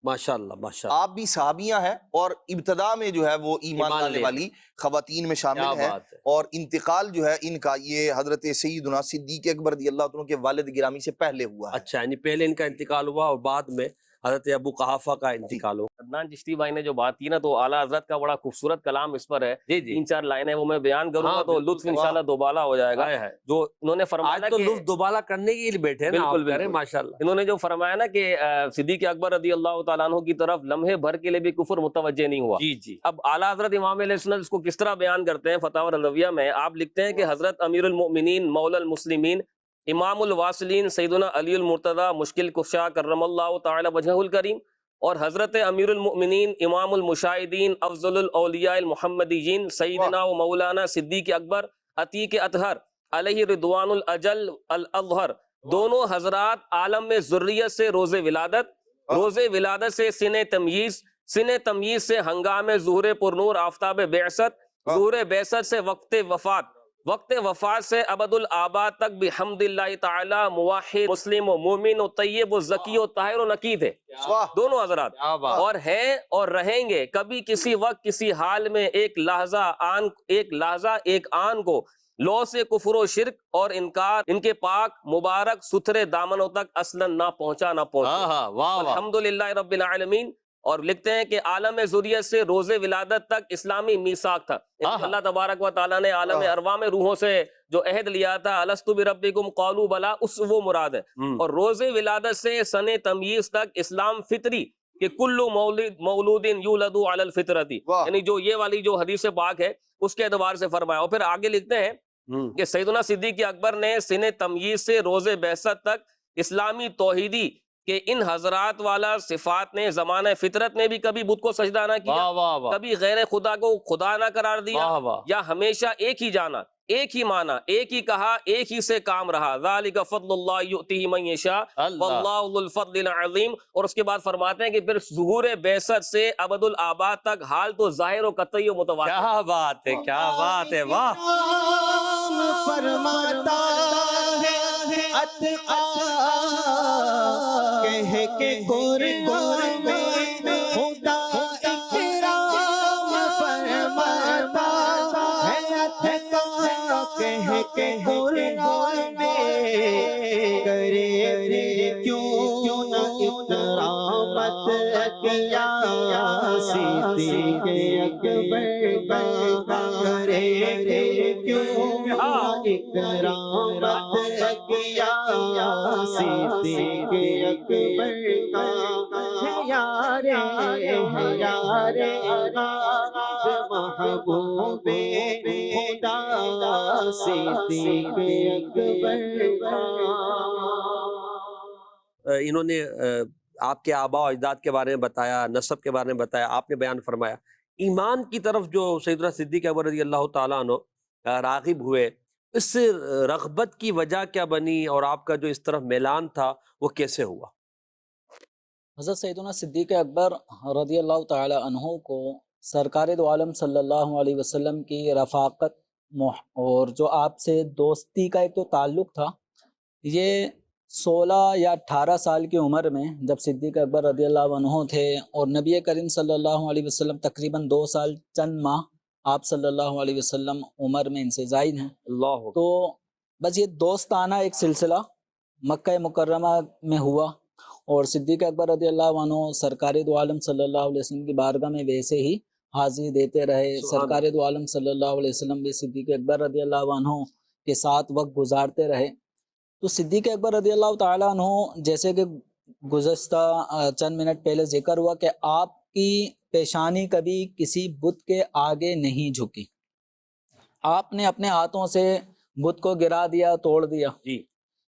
ماشاءاللہ ماشاءاللہ. آپ بھی صحابیہ ہیں، اور ابتدا میں جو ہے وہ ایمان ایمان لانے لے والی خواتین میں شامل کیا ہیں. بات ہے. اور انتقال جو ہے ان کا یہ حضرت سیدنا صدیق اکبر رضی اللہ عنہ کے والد گرامی سے پہلے ہوا ہے. اچھا، یعنی پہلے ان کا انتقال ہوا اور بعد میں حضرت ابو قحافہ کا انتقال ہوا. عدنان چشتی بھائی نے جو بات کی نا، تو اعلیٰ حضرت کا بڑا خوبصورت کلام اس پر ہے. جی جی. 3-4 لائنیں وہ میں بیان کروں گا ہاں، تو بالکل. لطف انشاءاللہ دوبالا ہو جائے گا. ہائے ہائے. جو انہوں نے فرمایا آج تو کہ لطف دوبارہ کرنے کے لیے بیٹھے ہیں نا. بالکل آپ کہہ رہے ہیں بالکل. ماشاءاللہ. انہوں نے جو فرمایا نا کہ صدیق اکبر رضی اللہ تعالیٰ عنہ کی طرف لمحے بھر کے لیے بھی کفر متوجہ نہیں ہوا. جی جی. اب اعلیٰ حضرت امام علیہ السلام اس کو کس طرح بیان کرتے ہیں؟ فتاوی رضویہ میں آپ لکھتے ہیں کہ حضرت امیر المؤمنین مولا المسلمین امام الواصلین سیدنا علی المرتضی مشکل کشا کرم اللہ تعالی وجہہ الکریم، اور حضرت امیر المؤمنین امام المشاہدین افضل الاولیاء المحمدیین سیدنا و مولانا صدیق اکبر عتیق اطہر علیہ رضوان الاجل الاظہر، دونوں حضرات عالم میں ذریت سے روز ولادت سے سن تمییز سے ہنگام ظہور پرنور آفتاب بعثت، ظہور بعثت سے وقت وفات سے ابد الآباد تک بحمد اللہ تعالی موحد مسلم و مومن و طیب و ذکی و طاہر و نقی تھے دونوں حضرات، اور ہیں اور رہیں گے. کبھی کسی وقت کسی حال میں ایک لحظہ ایک آن کو لو سے کفر و شرک اور انکار ان کے پاک مبارک ستھرے دامنوں تک اصلا نہ پہنچا. الحمدللہ رب العالمین. اور لکھتے ہیں کہ عالم ذریت سے روز ولادت تک اسلامی میثاق تھا. اللہ تبارک و تعالیٰ نے عالم ارواح میں روحوں سے جو عہد لیا تھا، الستو بربکم قالوا بلا، اس وہ مراد ہے. اور روز ولادت سے سن تمییز تک اسلام فطری کہ کل مولود یولد علی الفطرۃ، یعنی جو یہ والی جو حدیث پاک ہے اس کے اعتبار سے فرمایا. اور پھر آگے لکھتے ہیں کہ سیدنا صدیق اکبر نے سن تمییز سے روز بعثت تک اسلامی توحیدی کہ ان حضرات والا صفات نے زمانہ فطرت میں بھی کبھی بت کو سجدہ نہ کیا، کبھی غیر خدا کو خدا نہ قرار دیا، یا ہمیشہ ایک ہی جانا، ایک ہی مانا، ایک ہی کہا، ایک ہی سے کام رہا. ذالک فضل اللہ یؤتیہ من یشاء واللہ ذو الفضل العظیم. اور اس کے بعد فرماتے ہیں کہ پھر ظہور بعثت سے ابد الآباد تک حال تو ظاہر و قطعی و متواتر. کیا بات ہے، کیا بات ہے. واہ. فرماتا ہے اتقا کہہ کے قرآن میں خدا اکرام فرماتا ہے اتقا قرآن میں کرے کیوں نہ اکرامت کیا صدیق اکبر کا کرے کیوں نہ اکرامت کیا صدیق اکبر کا یار محبوب خدا صدیق اکبر کا۔ انہوں نے آپ کے آباء و اجداد کے بارے میں بتایا، نسب کے بارے میں بتایا، آپ نے بیان فرمایا ایمان کی طرف جو سیدنا صدیق اکبر رضی اللہ تعالیٰ عنہ راغب ہوئے، اس سے رغبت کی وجہ کیا بنی اور آپ کا جو اس طرف میلان تھا وہ کیسے ہوا؟ حضرت سیدنا صدیق اکبر رضی اللہ تعالی عنہ کو سرکار دو عالم صلی اللہ علیہ وسلم کی رفاقت اور جو آپ سے دوستی کا ایک تو تعلق تھا، یہ 16 یا 18 سال کی عمر میں جب صدیق اکبر رضی اللہ عنہ تھے اور نبی کریم صلی اللہ علیہ وسلم تقریباً 2 سال چند ماہ آپ صلی اللہ علیہ وسلم عمر میں ان سے زائد ہیں، اللہ تو بس یہ دوستانہ ایک سلسلہ مکہ مکرمہ میں ہوا اور صدیق اکبر رضی اللہ عنہ سرکار دو عالم صلی اللہ علیہ وسلم کی بارگاہ میں ویسے ہی حاضری دیتے رہے۔ سرکار دو عالم صلی اللہ علیہ وسلم بھی صدیق اکبر رضی اللہ عنہ کے ساتھ وقت گزارتے رہے۔ تو صدیق اکبر رضی اللہ تعالیٰ عنہ، جیسے کہ گزشتہ چند منٹ پہلے ذکر ہوا کہ آپ کی پیشانی کبھی کسی بت کے آگے نہیں جھکی، آپ نے اپنے ہاتھوں سے بت کو گرا دیا، توڑ دیا۔ جی۔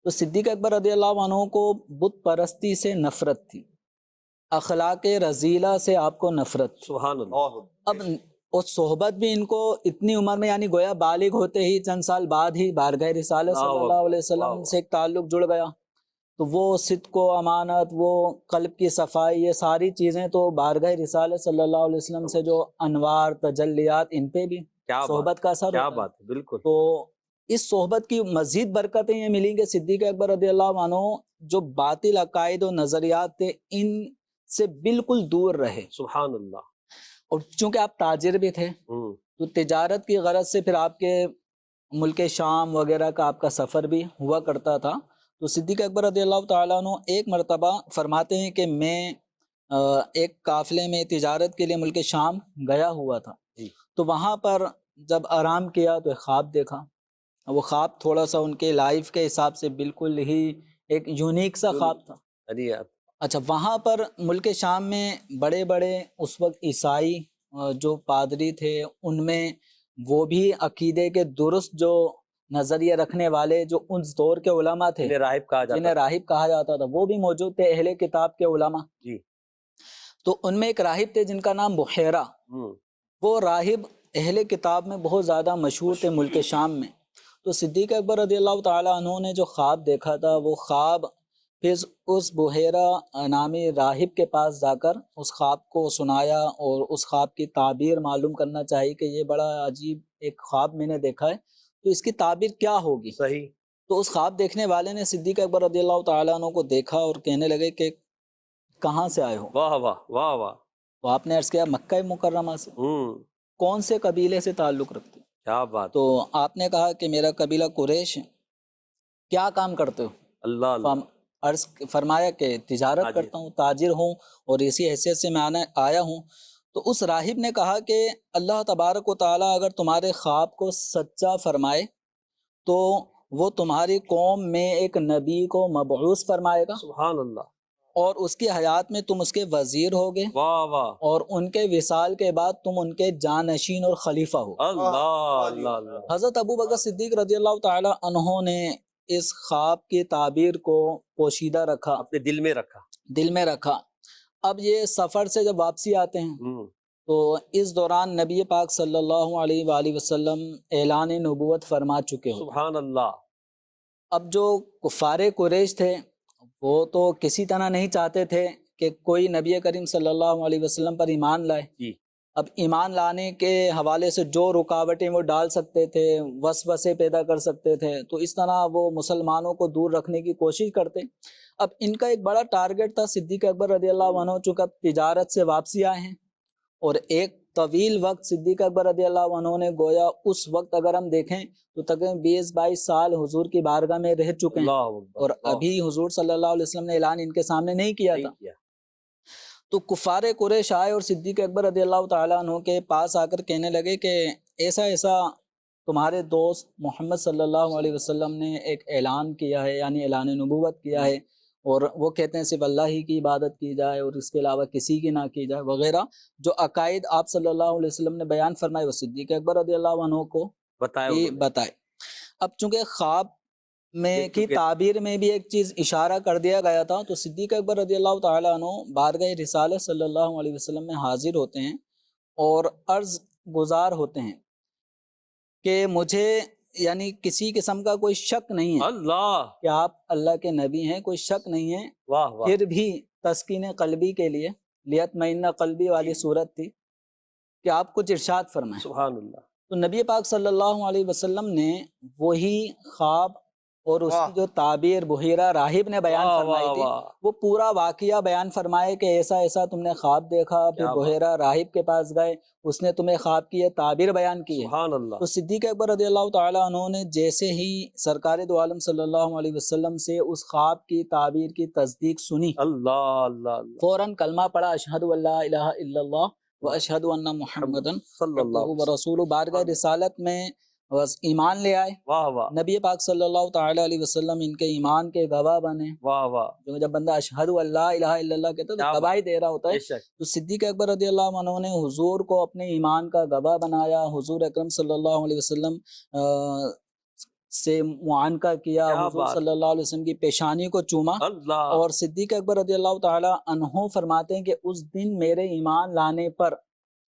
تو صدیق اکبر رضی اللہ عنہ کو بت پرستی سے نفرت تھی، اخلاق رذیلہ سے آپ کو نفرت تھی۔ سبحان اللہ۔ اب اور صحبت بھی ان کو اتنی عمر میں، یعنی گویا بالغ ہوتے ہی چند سال بعد ہی بارگاہ رسالت صلی اللہ علیہ وسلم سے ایک تعلق جڑ گیا، تو وہ صدق و امانت، وہ قلب کی صفائی، یہ ساری چیزیں تو بارگاہ رسالت صلی اللہ علیہ وسلم سے جو انوار تجلیات، ان پہ بھی صحبت کا اثر کیا ہوتا ہے۔ بات ہے، بالکل۔ تو اس صحبت کی مزید برکتیں یہ ملیں کہ صدیق اکبر رضی اللہ عنہ جو باطل عقائد و نظریات تھے ان سے بالکل دور رہے۔ سبحان اللہ۔ اور چونکہ آپ تاجر بھی تھے تو تجارت کی غرض سے پھر آپ کے ملک شام وغیرہ کا آپ کا سفر بھی ہوا کرتا تھا۔ تو صدیق اکبر رضی اللہ تعالیٰ عنہ ایک مرتبہ فرماتے ہیں کہ میں ایک قافلے میں تجارت کے لیے ملک شام گیا ہوا تھا، تو وہاں پر جب آرام کیا تو ایک خواب دیکھا۔ وہ خواب تھوڑا سا ان کے لائف کے حساب سے بالکل ہی ایک یونیک سا خواب تھا۔ اچھا، وہاں پر ملک شام میں بڑے بڑے اس وقت عیسائی جو پادری تھے، ان میں وہ بھی عقیدے کے درست جو نظریے رکھنے والے جو اس دور کے علماء تھے، جنہیں راہب کہا جاتا تھا، وہ بھی موجود تھے، اہل کتاب کے علماء۔ تو ان میں ایک راہب تھے جن کا نام بحیرہ، وہ راہب اہل کتاب میں بہت زیادہ مشہور تھے ملک شام میں۔ تو صدیق اکبر رضی اللہ تعالیٰ عنہ نے جو خواب دیکھا تھا، وہ خواب پھر اس بحیرہ نامی راہب کے پاس جا کر اس خواب کو سنایا اور اس خواب کی تعبیر معلوم کرنا چاہیے کہ یہ بڑا عجیب ایک خواب میں نے دیکھا ہے، تو اس کی تعبیر کیا ہوگی۔ صحیح۔ تو اس خواب دیکھنے والے نے صدیق اکبر رضی اللہ تعالیٰ عنہ کو دیکھا اور کہنے لگے کہ کہاں سے آئے ہو؟ واہ واہ واہ واہ۔ تو آپ نے عرض کیا مکہ مکرمہ سے۔ کون سے قبیلے سے تعلق رکھتے؟ کیا بات۔ تو آپ نے کہا کہ میرا قبیلہ قریش ہے۔ کیا کام کرتے ہو؟ اللہ۔ عرض فرمایا کہ تجارت کرتا ہوں، تاجر ہوں، اور اسی حیثیت سے میں آیا ہوں۔ تو اس راہب نے کہا کہ اللہ تبارک و تعالیٰ اگر تمہارے خواب کو سچا فرمائے تو وہ تمہاری قوم میں ایک نبی کو مبعوث فرمائے گا، سبحان اللہ، اور اس کی حیات میں تم اس کے وزیر ہوگے، واہ واہ، اور ان کے وصال کے بعد تم ان کے جانشین اور خلیفہ ہو۔ اللہ اللہ۔ حضرت ابو بکر صدیق رضی اللہ تعالی عنہ نے اس خواب کی تعبیر کو پوشیدہ رکھا، اپنے دل میں رکھا۔ اب یہ سفر سے جب واپسی آتے ہیں تو اس دوران نبی پاک صلی اللہ علیہ وآلہ وسلم اعلان نبوت فرما چکے ہو۔ سبحان اللہ۔ اب جو کفار قریش تھے وہ تو کسی طرح نہیں چاہتے تھے کہ کوئی نبی کریم صلی اللہ علیہ وسلم پر ایمان لائے۔ اب ایمان لانے کے حوالے سے جو رکاوٹیں وہ ڈال سکتے تھے، وسوسے پیدا کر سکتے تھے، تو اس طرح وہ مسلمانوں کو دور رکھنے کی کوشش کرتے۔ اب ان کا ایک بڑا ٹارگٹ تھا صدیق اکبر رضی اللہ عنہ، چونکہ اب تجارت سے واپسی آئے ہیں اور ایک طویل وقت صدیق اکبر رضی اللہ عنہ نے گویا اس وقت اگر ہم دیکھیں تو تقریباً 20-22 سال حضور کی بارگاہ میں رہ چکے ہیں، اللہ اکبر، اور اللہ ابھی حضور صلی اللہ علیہ وسلم نے اعلان ان کے سامنے نہیں کیا تھا۔ نہیں کیا۔ تو کفار قریش آئے اور صدیق اکبر رضی اللہ تعالیٰ عنہ کے پاس آ کر کہنے لگے کہ ایسا ایسا تمہارے دوست محمد صلی اللہ علیہ وسلم نے ایک اعلان کیا ہے، یعنی اعلان نبوت کیا ہے، اور وہ کہتے ہیں صرف اللہ ہی کی عبادت کی جائے اور اس کے علاوہ کسی کی نہ کی جائے وغیرہ، جو عقائد آپ صلی اللہ علیہ وسلم نے بیان فرمائے وہ صدیق اکبر رضی اللہ عنہ کو بتائے بتائے۔ اب چونکہ خواب میں دیکھ کی چکے، تعبیر میں بھی ایک چیز اشارہ کر دیا گیا تھا، تو صدیق اکبر رضی اللہ تعالیٰ عنہ بارگاہ رسالت صلی اللہ علیہ وسلم میں حاضر ہوتے ہیں اور عرض گزار ہوتے ہیں کہ مجھے یعنی کسی قسم کا کوئی شک نہیں ہے اللہ، کہ آپ اللہ کے نبی ہیں، کوئی شک نہیں ہے، واہ واہ، پھر بھی تسکین قلبی کے لیے لیطمئن قلبی والی صورت تھی کہ آپ کچھ ارشاد فرمائیں۔ سبحان اللہ، تو نبی پاک صلی اللہ علیہ وسلم نے وہی خواب اور اس کی جو تعبیر بحیرہ راہب نے بیان واہ فرمائی واہ تھی واہ، وہ پورا واقعہ بیان فرمائے کہ ایسا ایسا تم نے خواب دیکھا، پھر کیا بات، بحیرہ راہب کے پاس گئے، اس نے تمہیں خواب کی یہ تعبیر بیان کی ہے۔ سبحان اللہ، تو صدیق اکبر رضی اللہ تعالیٰ عنہ نے جیسے ہی سرکار دو عالم صلی اللہ علیہ وسلم سے اس خواب کی تعبیر کی تصدیق سنی، اللہ اللہ اللہ، فوراً کلمہ پڑھا، اشہد ان لا الہ الا اللہ و اشہد ان محمدن صلی اللہ علیہ عبدہ و رسولہ، بارگاہ رسالت میں بس ایمان لے آئے۔ واہ واہ، نبی پاک صلی اللہ تعالیٰ علیہ وسلم ان کے ایمان کے گواہ بنے۔ واہ واہ، جو جب بندہ اشہد ان لا الہ الا اللہ کہتا ہے کیا تو گواہی دے رہا ہوتا ہے۔ بے شک، تو صدیق اکبر رضی اللہ عنہ نے حضور کو اپنے ایمان کا گواہ بنایا، حضور اکرم صلی اللہ علیہ وسلم سے معانقہ کیا، کیا حضور بات، صلی اللہ علیہ وسلم کی پیشانی کو چوما، اللہ، اور صدیق اکبر رضی اللہ تعالیٰ عنہ فرماتے ہیں کہ اس دن میرے ایمان لانے پر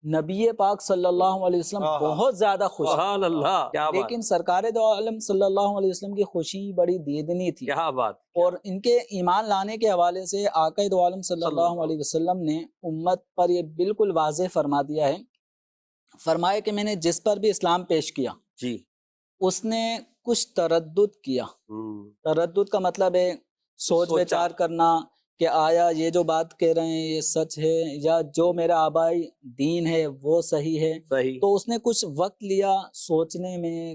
نبی پاک صلی اللہ علیہ وسلم بہت زیادہ خوش تھے، سبحان اللہ، کیا بات، لیکن سرکار دو عالم صلی اللہ علیہ وسلم کی خوشی بڑی دیدنی تھی، کیا بات، اور ان کے ایمان لانے کے حوالے سے آقا دو عالم صلی اللہ علیہ وسلم نے امت پر یہ بالکل واضح فرما دیا ہے، فرمایا کہ میں نے جس پر بھی اسلام پیش کیا جی، اس نے کچھ تردد کیا۔ تردد کا مطلب ہے سوچ سوچا، وچار کرنا کہ آیا یہ جو بات کہہ رہے ہیں یہ سچ ہے یا جو میرا آبائی دین ہے وہ صحیح ہے، صحیح، تو اس نے کچھ وقت لیا سوچنے میں،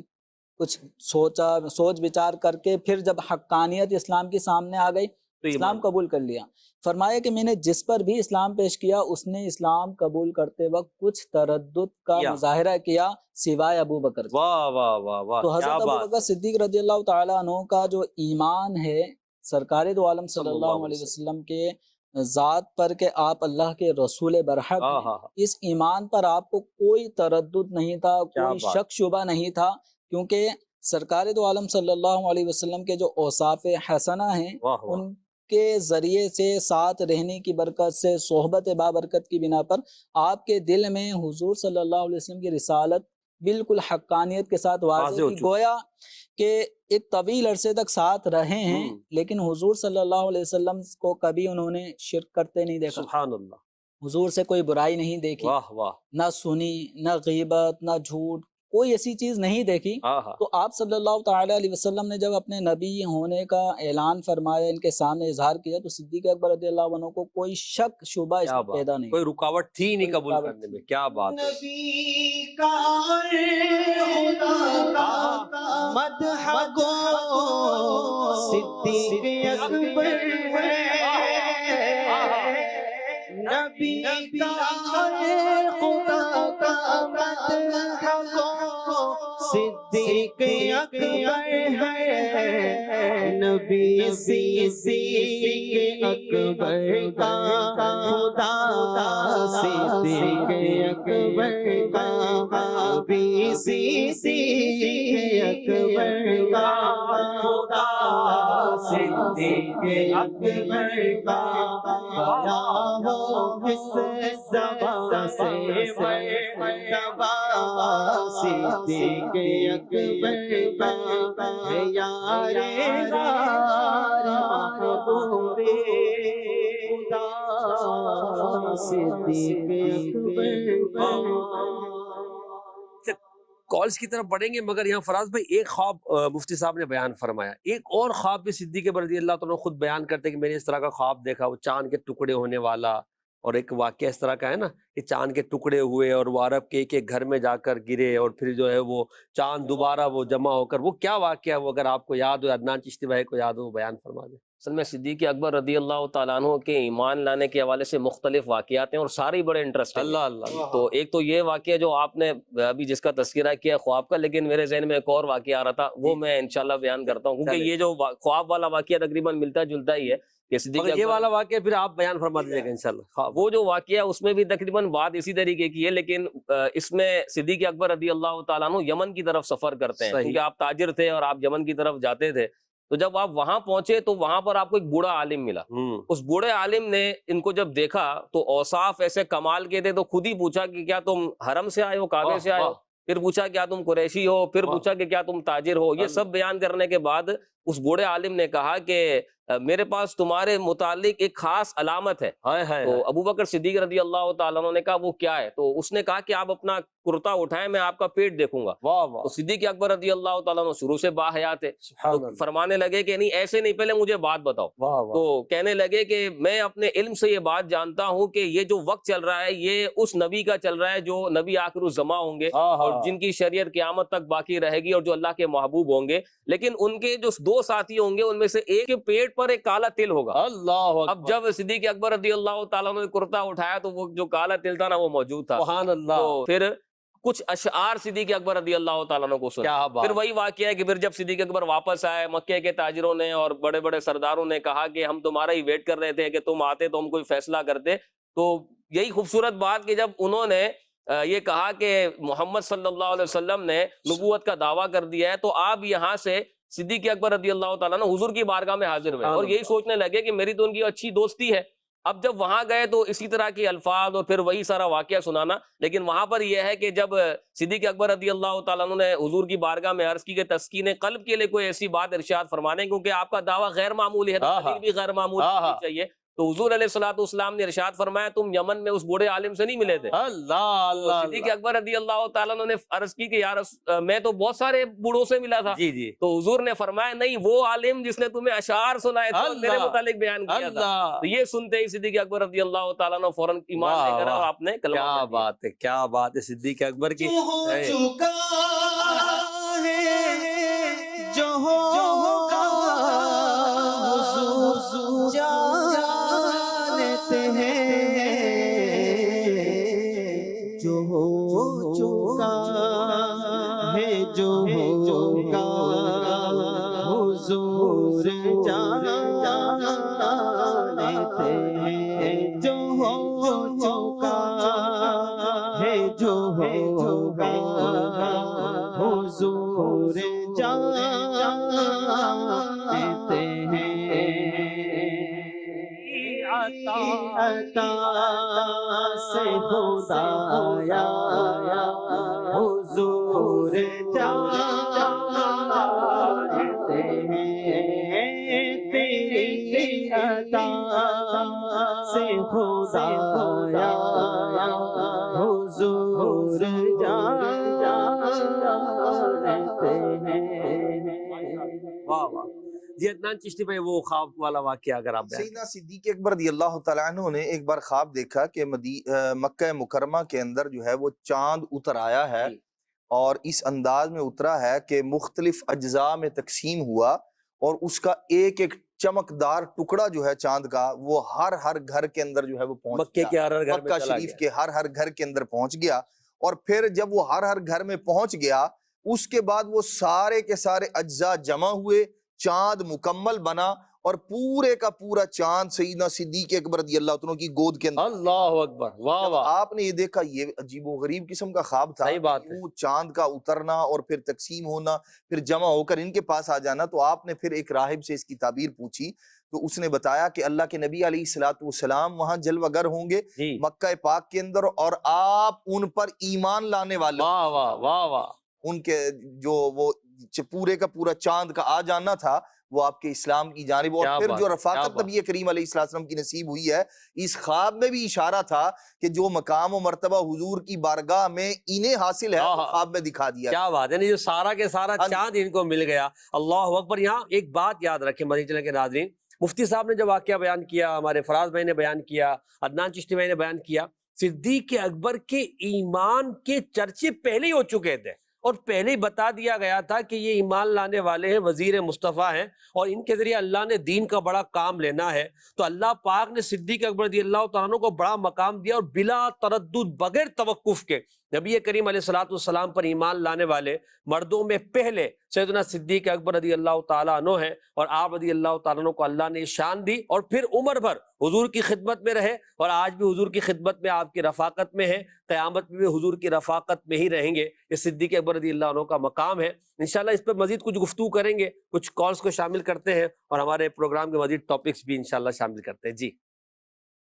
کچھ سوچا، سوچ وچار کر کے پھر جب حقانیت اسلام کے سامنے آ گئی تو اسلام ایمان، قبول کر لیا۔ فرمایا کہ میں نے جس پر بھی اسلام پیش کیا اس نے اسلام قبول کرتے وقت کچھ تردد کا کیا، مظاہرہ کیا سوائے ابو بکر کے۔ واہ واہ واہ واہ، تو کیا حضرت ابو بات، بکر صدیق رضی اللہ تعالیٰ عنہ کا جو ایمان ہے سرکار دو عالم صلی اللہ علیہ وسلم کے ذات پر کہ آپ اللہ کے رسول برحق ہاں ہیں، ہاں ہاں، اس ایمان پر آپ کو کوئی تردد نہیں تھا، کیا کوئی بات، شک شبہ نہیں تھا، کیونکہ سرکار دو عالم صلی اللہ علیہ وسلم کے جو اوصاف حسنہ ہیں واہ واہ، ان کے ذریعے سے ساتھ رہنے کی برکت سے، صحبت بابرکت کی بنا پر آپ کے دل میں حضور صلی اللہ علیہ وسلم کی رسالت بالکل حقانیت کے ساتھ واضح واضح ہو تھی، چکی، گویا کہ ایک طویل عرصے تک ساتھ رہے ہیں لیکن حضور صلی اللہ علیہ وسلم کو کبھی انہوں نے شرک کرتے نہیں دیکھا، سبحان اللہ، حضور سے کوئی برائی نہیں دیکھی، واہ واہ، نہ سنی، نہ غیبت، نہ جھوٹ، کوئی ایسی چیز نہیں دیکھی۔ ہاں ہاں، تو آپ صلی اللہ تعالیٰ علیہ وسلم نے جب اپنے نبی ہونے کا اعلان فرمایا، ان کے سامنے اظہار کیا، تو صدیق اکبر رضی اللہ عنہ کو کوئی شک شبہ اس کیا میں بات، پیدا نہیں، کوئی رکاوٹ تھی نہیں کوئی قبول رکاوٹ کرنے میں، کیا بات، نبی کا خدا کا مدح گو صدیق اکبر ہے، نبی کا خدا کا مدح گو صدیق اکبر ہے، نبی صدیق اکبر کا خدا صدیق اکبر کا نبی صدیق اکبر کا خدا صدیق اکبر کا بیا ہو اس زبان سے مرتبہ صدیق اکبر کا یار غار محبوب خدا صدیق اکبر۔ کالز کی طرف بڑھیں گے، مگر یہاں فراز بھائی ایک خواب مفتی صاحب نے بیان فرمایا، ایک اور خواب بھی صدیق رضی اللہ تعالیٰ خود بیان کرتے کہ میں نے اس طرح کا خواب دیکھا، وہ چاند کے ٹکڑے ہونے والا اور ایک واقعہ اس طرح کا ہے نا کہ چاند کے ٹکڑے ہوئے اور وہ عرب کے ایک گھر میں جا کر گرے اور پھر جو ہے وہ چاند دوبارہ وہ جمع ہو کر، وہ کیا واقعہ ہے وہ اگر آپ کو یاد ہو، عدنان چشتی بھائی کو یاد ہو، وہ بیان فرما دیں۔ اصل میں صدیق اکبر رضی اللہ تعالیٰ عنہ کے ایمان لانے کے حوالے سے مختلف واقعات ہیں اور سارے بڑے انٹرسٹنگ ہیں۔ اللہ اللہ۔ تو ایک تو یہ واقعہ جو آپ نے ابھی جس کا تذکرہ کیا خواب کا، لیکن میرے ذہن میں ایک اور واقعہ آ رہا تھا، وہ میں انشاءاللہ بیان کرتا ہوں، کیونکہ یہ جو خواب والا واقعہ تقریباً ملتا جلتا ہی ہے کہ صدیق مگر یہ اکبر، والا واقعہ پھر آپ بیان فرما دیجیے گا انشاءاللہ۔ وہ جو واقعہ اس میں بھی تقریباً بات اسی طریقے کی ہے، لیکن اس میں صدیق اکبر رضی اللہ تعالیٰ عنہ یمن کی طرف سفر کرتے ہیں، صحیح۔ کیونکہ آپ تاجر تھے اور آپ یمن کی طرف جاتے تھے۔ تو جب آپ وہاں پہنچے تو وہاں پر آپ کو ایک بوڑھا عالم ملا۔ اس بوڑھے عالم نے ان کو جب دیکھا تو اوصاف ایسے کمال کے تھے، تو خود ہی پوچھا کہ کیا تم حرم سے آئے ہو، کعبے سے آئے ہو؟ پھر پوچھا کیا تم قریشی ہو؟ پھر پوچھا کہ کیا تم تاجر ہو؟ یہ سب بیان کرنے کے بعد اس بوڑھے عالم نے کہا کہ میرے پاس تمہارے متعلق ایک خاص علامت ہے۔ تو ابو بکر صدیق رضی اللہ تعالیٰ عنہ نے کہا وہ کیا ہے؟ تو اس نے کہا کہ آپ اپنا کرتا اٹھائیں، میں آپ کا پیٹ دیکھوں گا۔ تو صدیق اکبر رضی اللہ تعالیٰ عنہ شروع سے باحیات ہے، تو فرمانے لگے کہ نہیں ایسے نہیں، پہلے مجھے بات بتاؤ۔ تو کہنے لگے کہ میں اپنے علم سے یہ بات جانتا ہوں کہ یہ جو وقت چل رہا ہے یہ اس نبی کا چل رہا ہے جو نبی آخر الزماں ہوں گے اور جن کی شریعت قیامت تک باقی رہے گی اور جو اللہ کے محبوب ہوں گے، لیکن ان کے جو دو ساتھی ہوں گے ان میں سے ایک کے پیٹ پر ایک کالا تل ہوگا۔ اللہ اب جب صدیق اکبر رضی اللہ تعالیٰ نے کرتا اٹھایا تو وہ جو کالا تل تھا نا وہ موجود تھا۔ سبحان اللہ۔ تو پھر کچھ اشعار صدیق اکبر رضی اللہ تعالیٰ عنہ کو سنا۔ پھر وہی واقعہ ہے کہ پھر جب صدیق اکبر واپس آئے، مکے کے تاجروں نے اور بڑے بڑے سرداروں نے کہا کہ ہم تمہارا ہی ویٹ کر رہے تھے کہ تم آتے تو ہم کوئی فیصلہ کرتے۔ تو یہی خوبصورت بات کہ جب انہوں نے یہ کہا کہ محمد صلی اللہ علیہ وسلم نے نبوت کا دعویٰ کر دیا ہے تو آپ یہاں سے صدیق اکبر رضی اللہ تعالیٰ عنہ حضور کی بارگاہ میں حاضر ہوئے اور یہی سوچنے لگے کہ میری تو ان کی اچھی دوستی ہے۔ اب جب وہاں گئے تو اسی طرح کے الفاظ اور پھر وہی سارا واقعہ سنانا، لیکن وہاں پر یہ ہے کہ جب صدیق اکبر رضی اللہ تعالیٰ عنہ نے حضور کی بارگاہ میں عرض کی کہ تسکین قلب کے لیے کوئی ایسی بات ارشاد فرمانے، کیونکہ آپ کا دعویٰ غیر معمولی ہے، تقریر بھی غیر معمولی ہونی چاہیے۔ تو حضور علیہ الصلوۃ والسلام نے ارشاد فرمایا تم یمن میں اس بوڑھے عالم سے نہیں ملے تھے؟ اللہ صدیق اکبر رضی اللہ تعالیٰ عنہ نے عرض کی کہ یار میں تو بہت سارے بوڑھوں سے ملا تھا۔ جی۔ تو حضور نے فرمایا نہیں، وہ عالم جس نے تمہیں اشعار سنائے تھے اور میرے متعلق بیان کیا تھا۔ تو یہ سنتے ہی صدیق اکبر رضی اللہ تعالیٰ عنہ فوراً ایمان لے کر اور آپ نے کلمہ کیا بات ہے، کیا بات ہے صدیق اکبر کی۔ ہو چکا ہے جو ہوگا حضور جانتے ہیں، جو ہو چکا ہے جو ہوگا حضور جانتے ہیں، جو ہو چکا ہے جو ہوگا حضور جانتے ہیں۔ عطا سے خدایا حضور جانتے ہیں، تیری عطا سے خدایا حضور جانتے ہیں۔ واہ واہ جی عدنان چشتی بھائی، وہ خواب والا واقعہ اگر آپ سیدنا صدیق اکبر رضی اللہ تعالیٰ عنہ نے ایک بار خواب دیکھا کہ مکہ مکرمہ کے اندر جو ہے وہ چاند اتر آیا ہے، اور اس انداز میں اترا ہے کہ مختلف اجزاء میں تقسیم ہوا، اور اس کا ایک ایک چمکدار ٹکڑا جو ہے چاند کا وہ ہر گھر کے اندر جو ہے وہ پہنچ مکے کے ہر گھر میں مکہ چلا شریف گیا۔ کے ہر گھر کے اندر پہنچ گیا، اور پھر جب وہ ہر گھر میں پہنچ گیا اس کے بعد وہ سارے کے سارے اجزاء جمع ہوئے، چاند مکمل بنا، اور پورے کا پورا چاند سیدنا صدیق اکبر رضی اللہ عنہ کی گود کے اندر۔ اللہ اکبر، واہ جب واہ، آپ نے یہ دیکھا یہ عجیب و غریب قسم کا خواب تھا، صحیح بات ہے۔ وہ چاند کا اترنا اور پھر تقسیم ہونا، پھر جمع ہو کر ان کے پاس آ جانا۔ تو آپ نے پھر ایک راہب سے اس کی تعبیر پوچھی تو اس نے بتایا کہ اللہ کے نبی علیہ الصلوۃ والسلام وہاں جلوہ گر ہوں گے مکہ پاک کے اندر، اور آپ ان پر ایمان لانے والے، واہ واہ واہ واہ، ان کے جو وہ پورے کا پورا چاند کا آ جانا تھا وہ آپ کے اسلام کی جانب، اور پھر جو رفاقت نبی کریم علیہ السلام کی نصیب ہوئی ہے، اس خواب میں بھی اشارہ تھا کہ جو مقام و مرتبہ حضور کی بارگاہ میں انہیں حاصل ہے وہ خواب میں دکھا دیا۔ کیا بات ہے، جو سارا کے سارا چاند ان کو مل گیا۔ اللہ اکبر۔ یہاں ایک بات یاد رکھیں مدینہ چلے کے ناظرین، مفتی صاحب نے جو واقعہ بیان کیا، ہمارے فراز بھائی نے بیان کیا، عدنان چشتی بھائی نے بیان کیا، صدیق اکبر کے ایمان کے چرچے پہلے ہی ہو چکے تھے اور پہلے ہی بتا دیا گیا تھا کہ یہ ایمان لانے والے ہیں، وزیر مصطفیٰ ہیں اور ان کے ذریعے اللہ نے دین کا بڑا کام لینا ہے۔ تو اللہ پاک نے صدیق اکبر رضی اللہ تعالیٰ عنہ کو بڑا مقام دیا اور بلا تردد، بغیر توقف کے نبی کریم علیہ الصلوۃ والسلام پر ایمان لانے والے مردوں میں پہلے سیدنا صدیق اکبر رضی اللہ تعالیٰ عنہ ہیں، اور آپ رضی اللہ تعالیٰ عنہ کو اللہ نے شان دی اور پھر عمر بھر حضور کی خدمت میں رہے اور آج بھی حضور کی خدمت میں، آپ کی رفاقت میں ہے، قیامت میں بھی حضور کی رفاقت میں ہی رہیں گے۔ یہ صدیق اکبر رضی اللہ عنہ کا مقام ہے۔ انشاءاللہ اس پر مزید کچھ گفتگو کریں گے، کچھ کالز کو شامل کرتے ہیں اور ہمارے پروگرام کے مزید ٹاپکس بھی انشاءاللہ شامل کرتے ہیں۔ جی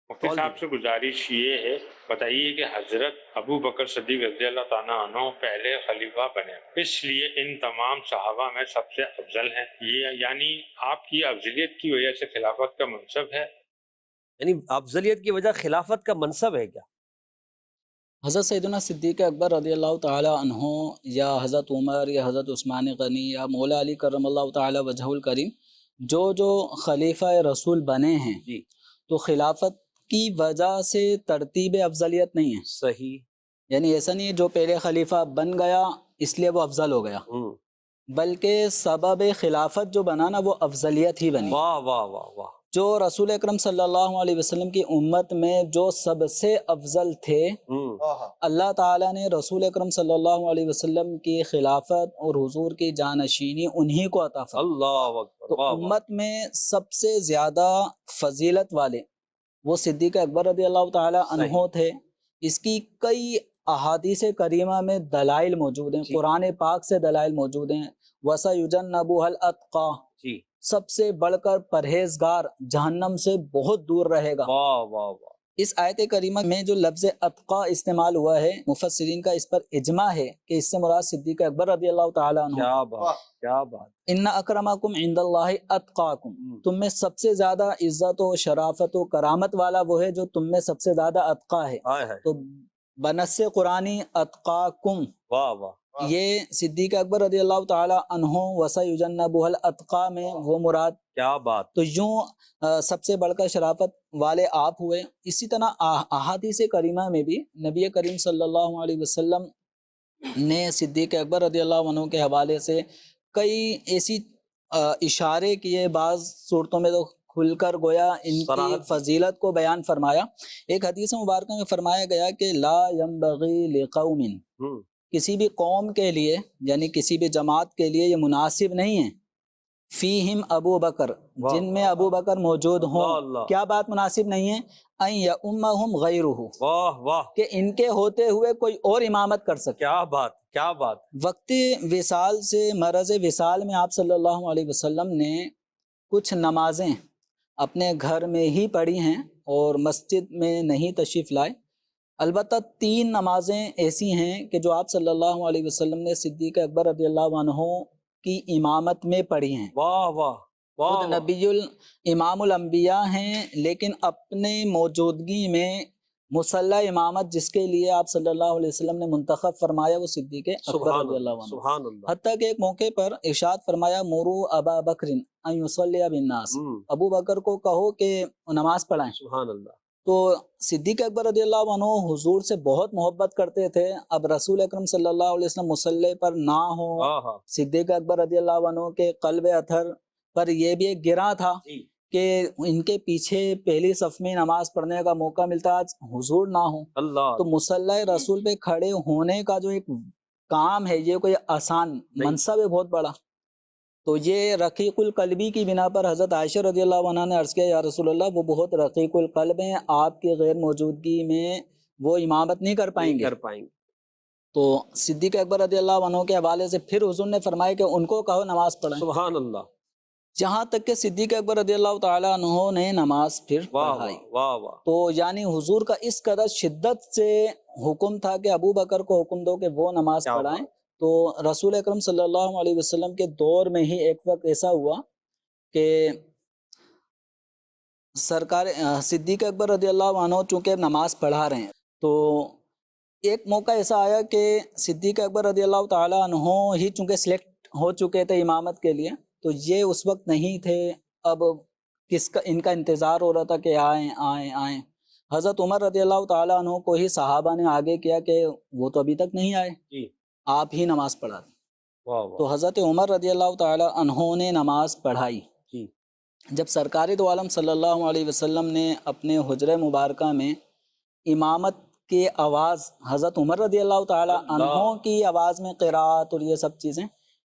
مفتی صاحب سے گزارش یہ ہے، بتائیے کہ حضرت ابو بکر صدیق رضی اللہ تعالیٰ عنہ پہلے خلیفہ بنے، اس لیے ان تمام صحابہ میں سب سے افضل ہیں، یہ یعنی آپ کی افضلیت کی وجہ سے خلافت کا منصب ہے؟ یعنی افضلیت کی وجہ خلافت کا منصب ہے کیا؟ حضرت سیدنا صدیق اکبر رضی اللہ تعالیٰ عنہ یا حضرت عمر یا حضرت عثمان غنی یا مولا علی کرم اللہ تعالیٰ وجہ الکریم جو خلیفہ رسول بنے ہیں، جی تو خلافت کی وجہ سے ترتیب افضلیت نہیں ہے۔ صحیح۔ یعنی ایسا نہیں ہے جو پہلے خلیفہ بن گیا اس لیے وہ افضل ہو گیا، بلکہ سبب خلافت جو بنا نا وہ افضلیت ہی بنی۔ واہ واہ واہ واہ۔ جو رسول اکرم صلی اللہ علیہ وسلم کی امت میں جو سب سے افضل تھے، اللہ تعالیٰ نے رسول اکرم صلی اللہ علیہ وسلم کی خلافت اور حضور کی جانشینی انہی کو عطا فرمائی۔ اللہ اکبر۔ تو امت میں سب سے زیادہ فضیلت والے وہ صدیق اکبر رضی اللہ تعالیٰ عنہ تھے۔ اس کی کئی احادیث کریمہ میں دلائل موجود ہیں، قرآن پاک سے دلائل موجود ہیں۔ وَسَيُجَنَّبُهَا الْأَتْقَى، جی سب سے بڑھ کر پرہیزگار جہنم سے بہت دور رہے گا۔ واہ واہ واہ۔ اس آیت کریمہ میں جو لفظ اتقا استعمال ہوا ہے، مفسرین کا اس پر اجماع ہے کہ اس سے مراد صدیق اکبر رضی اللہ تعالیٰ عنہ۔ کیا بات، کیا بات۔ ان اکرمکم عند اللہ اتقاکم، تم میں سب سے زیادہ عزت و شرافت و کرامت والا وہ ہے جو تم میں سب سے زیادہ اتقا ہے۔ تو بنص قرآنی اتقاکم، واہ واہ۔ یہ صدیق اکبر رضی اللہ تعالی عنہ وسیجنبہ الاتقا میں وہ مراد۔ کیا بات۔ تو یوں سب سے بڑھ کر شرافت والے آپ ہوئے۔ اسی طرح احادیث کریمہ میں بھی نبی کریم صلی اللہ علیہ وسلم نے صدیق اکبر رضی اللہ عنہ کے حوالے سے کئی ایسی اشارے کیے، بعض صورتوں میں تو کھل کر گویا ان کی فضیلت کو بیان فرمایا۔ ایک حدیث مبارکہ میں فرمایا گیا کہ لا ينبغي لقوم، کسی بھی قوم کے لیے یعنی کسی بھی جماعت کے لیے یہ مناسب نہیں ہے، فیہم ابو بکر، جن میں ابو بکر موجود ہوں۔ کیا بات مناسب نہیں ہے؟ ان یؤمہم غیرہ، واہ واہ، کہ ان کے ہوتے ہوئے کوئی اور امامت کر سکے۔ کیا بات، کیا بات۔ وقت وصال سے، مرض وصال میں آپ صلی اللہ علیہ وسلم نے کچھ نمازیں اپنے گھر میں ہی پڑھی ہیں اور مسجد میں نہیں تشریف لائے۔ البتہ 3 نمازیں ایسی ہیں کہ جو آپ صلی اللہ علیہ وسلم نے صدیق اکبر رضی اللہ عنہ کی امامت میں پڑھی ہیں۔ واہ واہ واہ۔ خود نبی امام الانبیاء ہیں، لیکن اپنے موجودگی میں مصلی امامت جس کے لیے آپ صلی اللہ علیہ وسلم نے منتخب فرمایا وہ صدیق اکبر رضی اللہ عنہ۔ سبحان اللہ۔ حتیٰ کہ ایک موقع پر ارشاد فرمایا مرو ابا بکر ان یصلی بالناس، ابو بکر کو کہو کہ نماز پڑھائیں۔ سبحان اللہ۔ تو صدیق اکبر رضی اللہ عنہ حضور سے بہت محبت کرتے تھے۔ اب رسول اکرم صلی اللہ علیہ وسلم مصلی پر نہ ہو، صدیق اکبر رضی اللہ عنہ کے قلب اطہر پر یہ بھی ایک گراں تھا کہ ان کے پیچھے پہلی صف میں نماز پڑھنے کا موقع ملتا، آج حضور نہ ہو۔ تو مصلی رسول پہ کھڑے ہونے کا جو ایک کام ہے یہ کوئی آسان منصب ہے، بہت بڑا۔ تو یہ رقیق القلبی کی بنا پر حضرت عائشہ رضی اللہ عنہ نے عرض کیا یا رسول اللہ وہ بہت رقیق القلب ہیں، آپ کی غیر موجودگی میں وہ امامت نہیں کر پائیں گے۔ تو صدیق اکبر رضی اللہ عنہ کے حوالے سے پھر حضور نے فرمایا کہ ان کو کہو نماز پڑھائیں۔ سبحان اللہ۔ جہاں تک کہ صدیق اکبر رضی اللہ تعالیٰ عنہ نے نماز پھر پڑھائی۔ واہ واہ۔ تو یعنی حضور کا اس قدر شدت سے حکم تھا کہ ابو بکر کو حکم دو کہ وہ نماز پڑھائیں۔ تو رسول اکرم صلی اللہ علیہ وسلم کے دور میں ہی ایک وقت ایسا ہوا کہ سرکار صدیق اکبر رضی اللہ عنہ چونکہ نماز پڑھا رہے ہیں، تو ایک موقع ایسا آیا کہ صدیق اکبر رضی اللہ تعالیٰ عنہ ہی چونکہ سلیکٹ ہو چکے تھے امامت کے لیے، تو یہ اس وقت نہیں تھے۔ اب کس کا ان کا انتظار ہو رہا تھا کہ آئیں آئیں آئیں. حضرت عمر رضی اللہ تعالیٰ عنہ کو ہی صحابہ نے آگے کیا کہ وہ تو ابھی تک نہیں آئے, جی. آپ ہی نماز پڑھا دیں. واہ واہ. تو حضرت عمر رضی اللہ تعالیٰ عنہ نے نماز پڑھائی. جی. جب سرکار دو عالم صلی اللہ علیہ وسلم نے اپنے حجرہ مبارکہ میں امامت کی آواز حضرت عمر رضی اللہ تعالیٰ عنہ کی آواز میں قرات اور یہ سب چیزیں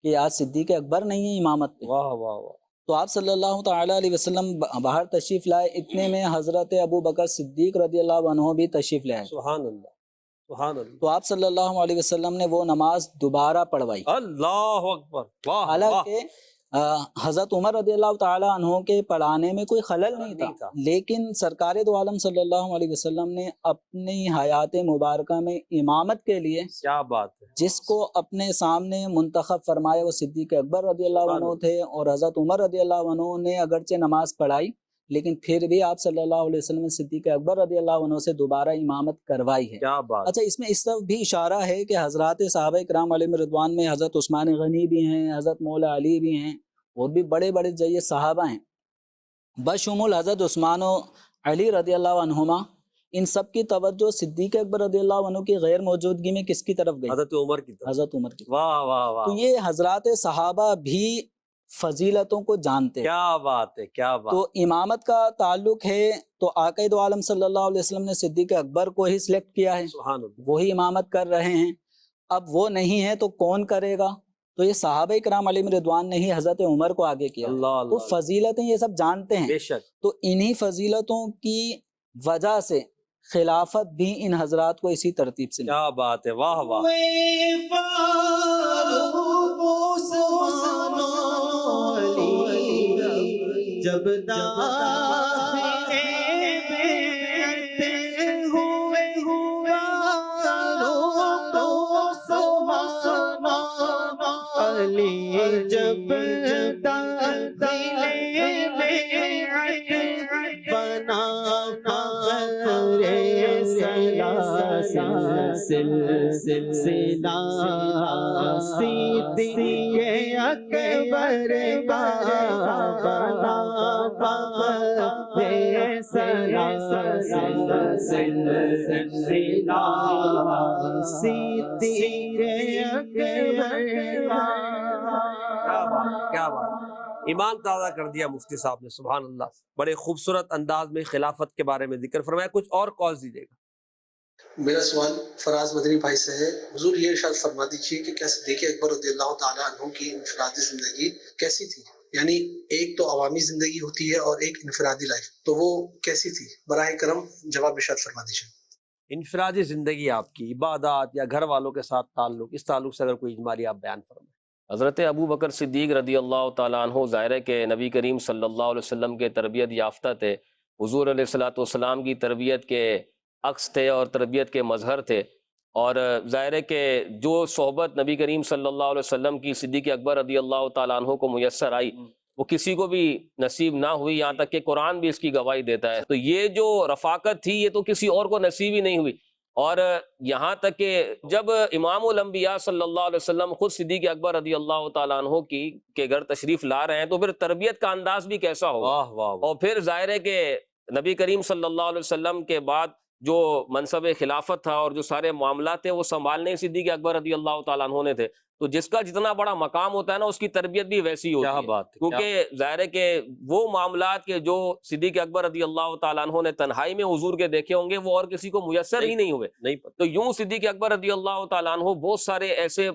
کہ آج صدیق اکبر نہیں ہے امامت پہ, واہ واہ واہ. تو آپ صلی اللہ تعالیٰ علیہ وسلم باہر تشریف لائے. اتنے میں حضرت ابو بکر صدیق رضی اللہ عنہ بھی تشریف لائے. سبحان اللہ سبحان اللہ. تو آپ صلی اللہ علیہ وسلم نے وہ نماز دوبارہ پڑھوائی. اللہ اکبر. واہ واہ. حالانکہ حضرت عمر رضی اللہ تعالیٰ عنہ کے پڑھانے میں کوئی خلل نہیں تھا, لیکن سرکار دو عالم صلی اللہ علیہ وسلم نے اپنی حیات مبارکہ میں امامت کے لیے کیا بات ہے, جس کو اپنے سامنے منتخب فرمایا وہ صدیق اکبر رضی اللہ عنہ تھے, اور حضرت عمر رضی اللہ عنہ نے اگرچہ نماز پڑھائی لیکن پھر بھی آپ صلی اللہ علیہ وسلم نے صدیق اکبر رضی اللہ عنہ سے دوبارہ امامت کروائی ہے. کیا بات. اچھا, اس میں اس طرف بھی اشارہ ہے کہ حضرات صحابہ کرام علیہ رضوان میں حضرت عثمان غنی بھی ہیں, حضرت مولا علی بھی ہیں, اور بھی بڑے بڑے جیے صحابہ ہیں بشمول حضرت عثمان و علی رضی اللہ عنہما. ان سب کی توجہ صدیق اکبر رضی اللہ عنہ کی غیر موجودگی میں کس کی طرف گئی؟ حضرت عمر کی طرف. حضرت عمر کی. واہ واہ واہ. تو یہ حضرات صحابہ بھی فضیلتوں کو جانتے ہیں. کیا بات ہے کیا بات. تو امامت کا تعلق ہے تو آقا دو عالم صلی اللہ علیہ وسلم نے صدیق اکبر کو ہی سلیکٹ کیا ہے, سبحان اللہ. وہی امامت کر رہے ہیں. اب وہ نہیں ہے تو کون کرے گا؟ تو یہ صحابہ کرام علیہ رضوان نے ہی حضرت عمر کو آگے کیا. اللہ تو اللہ. فضیلتیں یہ سب جانتے ہیں, بے شک. تو انہی فضیلتوں کی وجہ سے خلافت بھی ان حضرات کو اسی ترتیب سے. کیا بات ہے. واہ واہ. جب داخلے بیعت ہوئے علی, جب داخلے بیعت بنا سلسلہ صدیق اکبر کیا بات. ایمان تازہ کر دیا مفتی صاحب نے. سبحان اللہ. بڑے خوبصورت انداز میں خلافت کے بارے میں ذکر فرمایا. کچھ اور کالز دیجیے گا. میرا سوال فراز مدنی بھائی سے ہے. حضور یہ ارشاد فرما دیجیے کہ کیا صدیق اکبر رضی اللہ تعالیٰ عنہ کی انفرادی زندگی کیسی تھی؟ یعنی ایک تو عوامی زندگی ہوتی ہے اور ایک انفرادی لائف, تو وہ کیسی تھی؟ براہ کرم جواب ارشاد فرما دیجیے. انفرادی زندگی آپ کی عبادات یا گھر والوں کے ساتھ تعلق, اس تعلق سے اگر کوئی اجمالی آپ بیان فرمائیں. حضرت ابو بکر صدیق رضی اللہ تعالیٰ عنہ ظاہر ہے کہ نبی کریم صلی اللہ علیہ وسلم کے تربیت یافتہ تھے, حضور علیہ الصلوۃ والسلام کی تربیت کے عکس تھے اور تربیت کے مظہر تھے, اور ظاہر ہے کہ جو صحبت نبی کریم صلی اللہ علیہ وسلم کی صدیق اکبر رضی اللہ تعالیٰ عنہ کو میسر آئی وہ کسی کو بھی نصیب نہ ہوئی, یہاں تک کہ قرآن بھی اس کی گواہی دیتا ہے. تو یہ جو رفاقت تھی یہ تو کسی اور کو نصیب ہی نہیں ہوئی. اور یہاں تک کہ جب امام الانبیاء صلی اللہ علیہ وسلم خود صدیق اکبر رضی اللہ تعالیٰ عنہ کے گھر تشریف لا رہے ہیں تو پھر تربیت کا انداز بھی کیسا ہوگا. واہ واہ. اور پھر ظاہر ہے کہ نبی کریم صلی اللہ علیہ وسلم کے بعد جو منصب خلافت تھا اور جو سارے معاملات تھے وہ سنبھالنے صدیق اکبر رضی اللہ تعالیٰ عنہ نے تھے. تو جس کا جتنا بڑا مقام ہوتا ہے نا اس کی تربیت بھی ویسی ہوتی ہے. بات ہے. کیونکہ ظاہر ہے کہ وہ معاملات کے جو صدیق اکبر رضی اللہ تعالیٰ عنہ نے تنہائی میں حضور کے دیکھے ہوں گے وہ اور کسی کو میسر ہی نہیں ہوئے. نہیں. تو یوں صدیق اکبر رضی اللہ تعالیٰ عنہ بہت سارے ایسے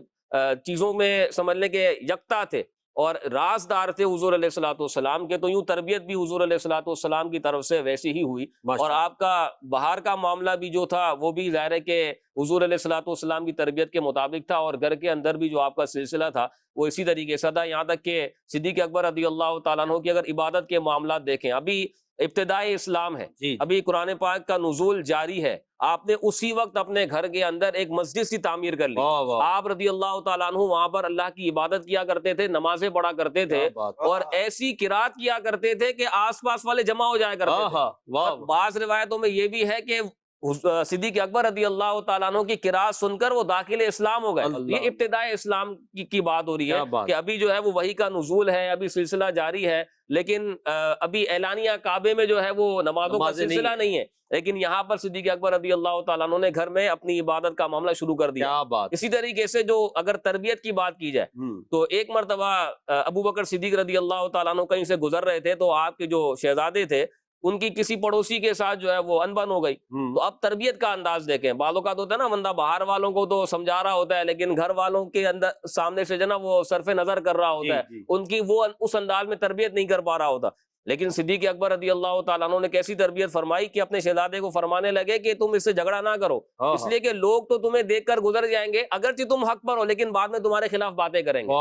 چیزوں میں سمجھ لیں کہ یکتا تھے اور رازدار تھے حضور علیہ الصلوۃ والسلام کے. تو یوں تربیت بھی حضور علیہ الصلوۃ والسلام کی طرف سے ویسی ہی ہوئی. اور آپ کا باہر کا معاملہ بھی جو تھا وہ بھی ظاہر ہے کہ حضور علیہ الصلوۃ والسلام کی تربیت کے مطابق تھا, اور گھر کے اندر بھی جو آپ کا سلسلہ تھا وہ اسی طریقے سے تھا. یہاں تک کہ صدیق اکبر رضی اللہ تعالیٰ عنہ کی اگر عبادت کے معاملات دیکھیں, ابھی ابتدائی اسلام ہے, ابھی قرآن پاک کا نزول جاری ہے, آپ نے اسی وقت اپنے گھر کے اندر ایک مسجد سی تعمیر کر لی. آپ رضی اللہ تعالیٰ عنہ وہاں پر اللہ کی عبادت کیا کرتے تھے, نمازیں پڑھا کرتے تھے, اور ایسی قرات کیا کرتے تھے کہ آس پاس والے جمع ہو جایا کرتے تھے. بعض روایتوں میں یہ بھی ہے کہ صدیق اکبر رضی اللہ تعالیٰ عنہ کی قرات سن کر وہ داخل اسلام ہو گئے. اللہ. یہ ابتدائے اسلام کی بات ہو رہی کیا ہے بات. کہ ابھی جو ہے وہ وحی کا نزول ہے, ابھی سلسلہ جاری ہے, لیکن ابھی اعلانیہ کعبے میں جو ہے وہ نمازوں کا نمازیں سلسلہ نہیں ہے, لیکن یہاں پر صدیق اکبر رضی اللہ تعالیٰ عنہ نے گھر میں اپنی عبادت کا معاملہ شروع کر دیا. کیا بات. اسی طریقے سے جو اگر تربیت کی بات کی جائے تو ایک مرتبہ ابو بکر صدیق رضی اللہ تعالیٰ عنہ کہیں سے گزر رہے تھے, تو آپ کے جو شہزادے تھے ان کی کسی پڑوسی کے ساتھ جو ہے وہ انبن ہو گئی. تو اب تربیت کا انداز دیکھیں, بعض اوقات ہوتا ہے نا بندہ باہر والوں کو تو سمجھا رہا ہوتا ہے لیکن گھر والوں کے اندر سامنے سے جو نا وہ صرف نظر کر رہا ہوتا ہے, ان کی وہ اس انداز میں تربیت نہیں کر پا رہا ہوتا. لیکن صدیق اکبر رضی اللہ تعالیٰ عنہ نے کیسی تربیت فرمائی کہ اپنے شہزادے کو فرمانے لگے کہ تم اس سے جھگڑا نہ کرو, اس لیے کہ لوگ تو تمہیں دیکھ کر گزر جائیں گے, اگرچہ تم حق پر ہو لیکن بعد میں تمہارے خلاف باتیں کریں گے.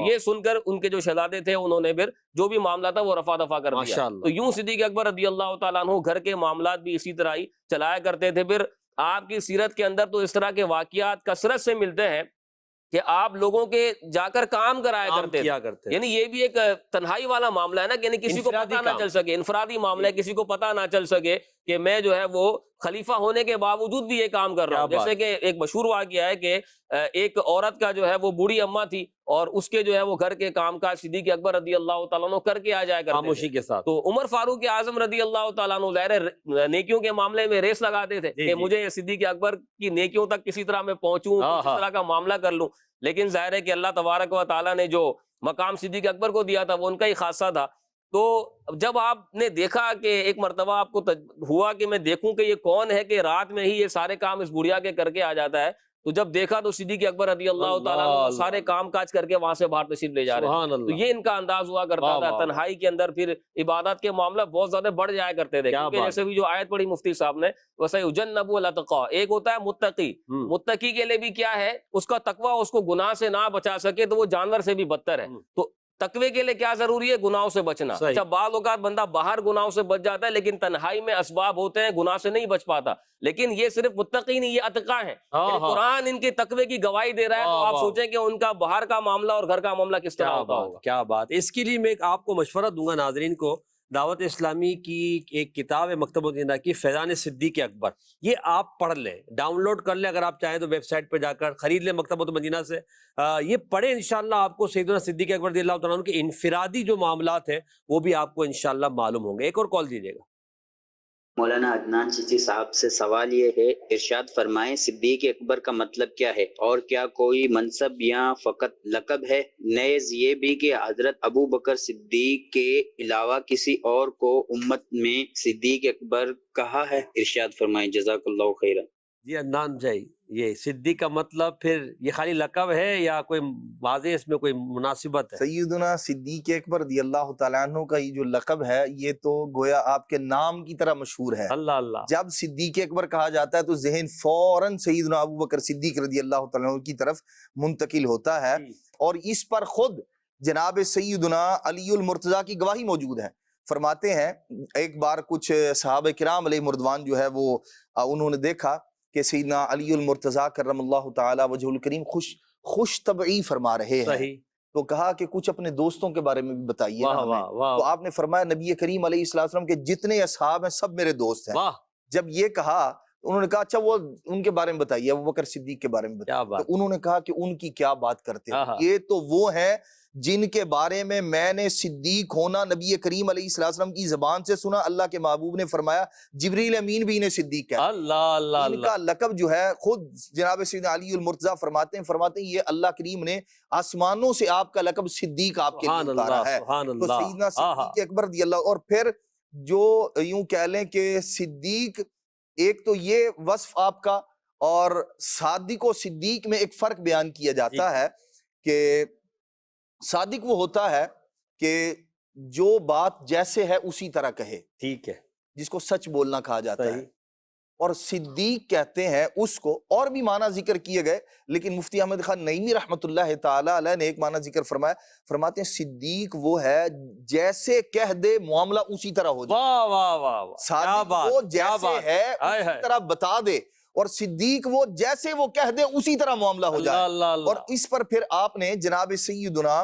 یہ سن کر ان کے جو شہزادے تھے انہوں نے پھر جو بھی معاملہ تھا وہ رفع دفع کر دیا. تو یوں صدیق اکبر رضی اللہ تعالیٰ عنہ گھر کے معاملات بھی اسی طرح ہی چلایا کرتے تھے. پھر آپ کی سیرت کے اندر تو اس طرح کے واقعات کثرت سے ملتے ہیں کہ آپ لوگوں کے جا کر کام کرایا کرتے تھے. یعنی یہ بھی ایک تنہائی والا معاملہ ہے نا, یعنی کسی کو پتہ نہ چل سکے, انفرادی معاملہ ہے, کسی کو پتہ نہ چل سکے کہ میں جو ہے وہ خلیفہ ہونے کے باوجود بھی یہ کام کر رہا ہوں. جیسے کہ ایک مشہور واقعہ ہے کہ ایک عورت کا جو ہے وہ بوڑھی اماں تھی اور اس کے جو ہے وہ گھر کے کام کاج صدیق اکبر رضی اللہ تعالیٰ عنہ کر کے آ جایا کرتے خاموشی کے ساتھ. تو عمر فاروق اعظم رضی اللہ تعالیٰ عنہ ظاہر نیکیوں کے معاملے میں ریس لگاتے تھے کہ مجھے صدیق اکبر کی نیکیوں تک کسی طرح میں پہنچوں, کس طرح کا معاملہ کر لوں. لیکن ظاہر ہے کہ اللہ تبارک و تعالیٰ نے جو مقام صدیق اکبر کو دیا تھا وہ ان کا ہی خاصہ تھا. تو جب آپ نے دیکھا کہ ایک مرتبہ آپ کو ہوا کہ میں دیکھوں کہ یہ کون ہے کہ رات میں ہی یہ سارے کام اس بڑھیا کے کر کے آ جاتا ہے, تو جب دیکھا تو صدیق اکبر رضی اللہ تعالیٰ عنہ سارے کام کاج کر کے وہاں سے باہر تشریف لے جا رہے ہیں. تو یہ ان کا انداز ہوا کرتا تھا. تنہائی کے اندر پھر عبادت کے معاملہ بہت زیادہ بڑھ جایا کرتے تھے, کیونکہ جیسے بھی جو آیت پڑھی مفتی صاحب نے وَسَيُجَنَّبُ الْأَتْقَى, ایک ہوتا ہے متقی. متقی کے لیے بھی کیا ہے, اس کا تقوی اس کو گناہ سے نہ بچا سکے تو وہ جانور سے بھی بدتر ہے. تو تقوی کے لیے کیا ضروری ہے, گناہوں سے بچنا. اچھا بعض اوقات بندہ باہر گناہوں سے بچ جاتا ہے لیکن تنہائی میں اسباب ہوتے ہیں گناہ سے نہیں بچ پاتا, لیکن یہ صرف متقی نہیں, یہ اتقا ہیں. قرآن ان کے تقوی کی گواہی دے رہا ہے, تو آپ سوچیں کہ ان کا باہر کا معاملہ اور گھر کا معاملہ کس طرح ہوتا ہوگا. کیا بات. اس کے لیے میں آپ کو مشورہ دوں گا ناظرین کو, دعوت اسلامی کی ایک کتاب ہے مکتبۃ المدینہ کی, فیضان صدیق اکبر, یہ آپ پڑھ لیں, ڈاؤن لوڈ کر لیں, اگر آپ چاہیں تو ویب سائٹ پہ جا کر خرید لیں مکتبۃ المدینہ سے. یہ پڑھیں, انشاءاللہ آپ کو سیدنا صدیق اکبر رضی اللہ تعالیٰ عنہ کے انفرادی جو معاملات ہیں وہ بھی آپ کو انشاءاللہ معلوم ہوں گے. ایک اور کال دیجیے گا. مولانا عدنان چشتی صاحب سے سوال یہ ہے, ارشاد فرمائیں صدیق اکبر کا مطلب کیا ہے, اور کیا کوئی منصب یا فقط لقب ہے؟ نیز یہ بھی کہ حضرت ابو بکر صدیق کے علاوہ کسی اور کو امت میں صدیق اکبر کہا ہے؟ ارشاد فرمائیں, جزاک اللہ خیرا. جی عدنان جی, یہ صدیق کا مطلب پھر یہ خالی لقب ہے یا کوئی واضح اس میں کوئی مناسبت ہے؟ سیدنا صدیق اکبر رضی اللہ تعالیٰ عنہ کا یہ جو لقب ہے یہ تو گویا آپ کے نام کی طرح مشہور ہے. اللہ اللہ. جب صدیق اکبر کہا جاتا ہے تو ذہن فوراً سیدنا ابو بکر صدیق رضی اللہ تعالیٰ عنہ کی طرف منتقل ہوتا ہے, اور اس پر خود جناب سیدنا علی المرتضیٰ کی گواہی موجود ہے. فرماتے ہیں ایک بار کچھ صحابہ کرام علیہ مردوان جو ہے وہ انہوں نے دیکھا کہ سیدنا علی المرتضیٰ کرم اللہ تعالی وجہ الکریم خوش طبعی فرما رہے ہیں, تو کہا کہ کچھ اپنے دوستوں کے بارے میں بھی بتائیے. تو آپ نے فرمایا نبی کریم علیہ السلام کے جتنے اصحاب ہیں سب میرے دوست ہیں. جب یہ کہا انہوں نے کہا اچھا وہ ان کے بارے میں بتائیے, ابو بکر صدیق کے بارے میں بتائیے. تو انہوں نے کہا کہ ان کی کیا بات کرتے ہیں, یہ تو وہ ہیں جن کے بارے میں نے صدیق ہونا نبی کریم علیہ السلام کی زبان سے سنا. اللہ کے محبوب نے فرمایا جبریل امین بھی انہیں صدیق کہتے ہیں. اللہ ان کا لقب جو ہے خود جناب سیدنا علی المرتضیٰ فرماتے ہیں یہ اللہ کریم نے آسمانوں سے آپ کا لقب صدیق آپ کے لیے اتارا ہے. تو سیدنا صدیق اکبر رضی اللہ, اور پھر جو یوں کہہ لیں کہ صدیق ایک تو یہ وصف آپ کا, اور صادق و صدیق میں ایک فرق بیان کیا جاتا ہے کہ صادق وہ ہوتا ہے کہ جو بات جیسے ہے اسی طرح کہے, ٹھیک ہے, جس کو سچ بولنا کہا جاتا ہے. اور صدیق کہتے ہیں اس کو, اور بھی معنی ذکر کیے گئے, لیکن مفتی احمد خان نعیمی رحمت اللہ تعالی علیہ نے ایک معنی ذکر فرمایا. فرماتے ہیں صدیق وہ ہے جیسے کہہ دے معاملہ اسی طرح ہو جائے. واہ واہ واہ, صادق وہ جیسے ہے اسی طرح بتا دے, اور صدیق وہ جیسے وہ کہہ دے اسی طرح معاملہ ہو جائے. اور اس پر پھر آپ نے جناب سیدنا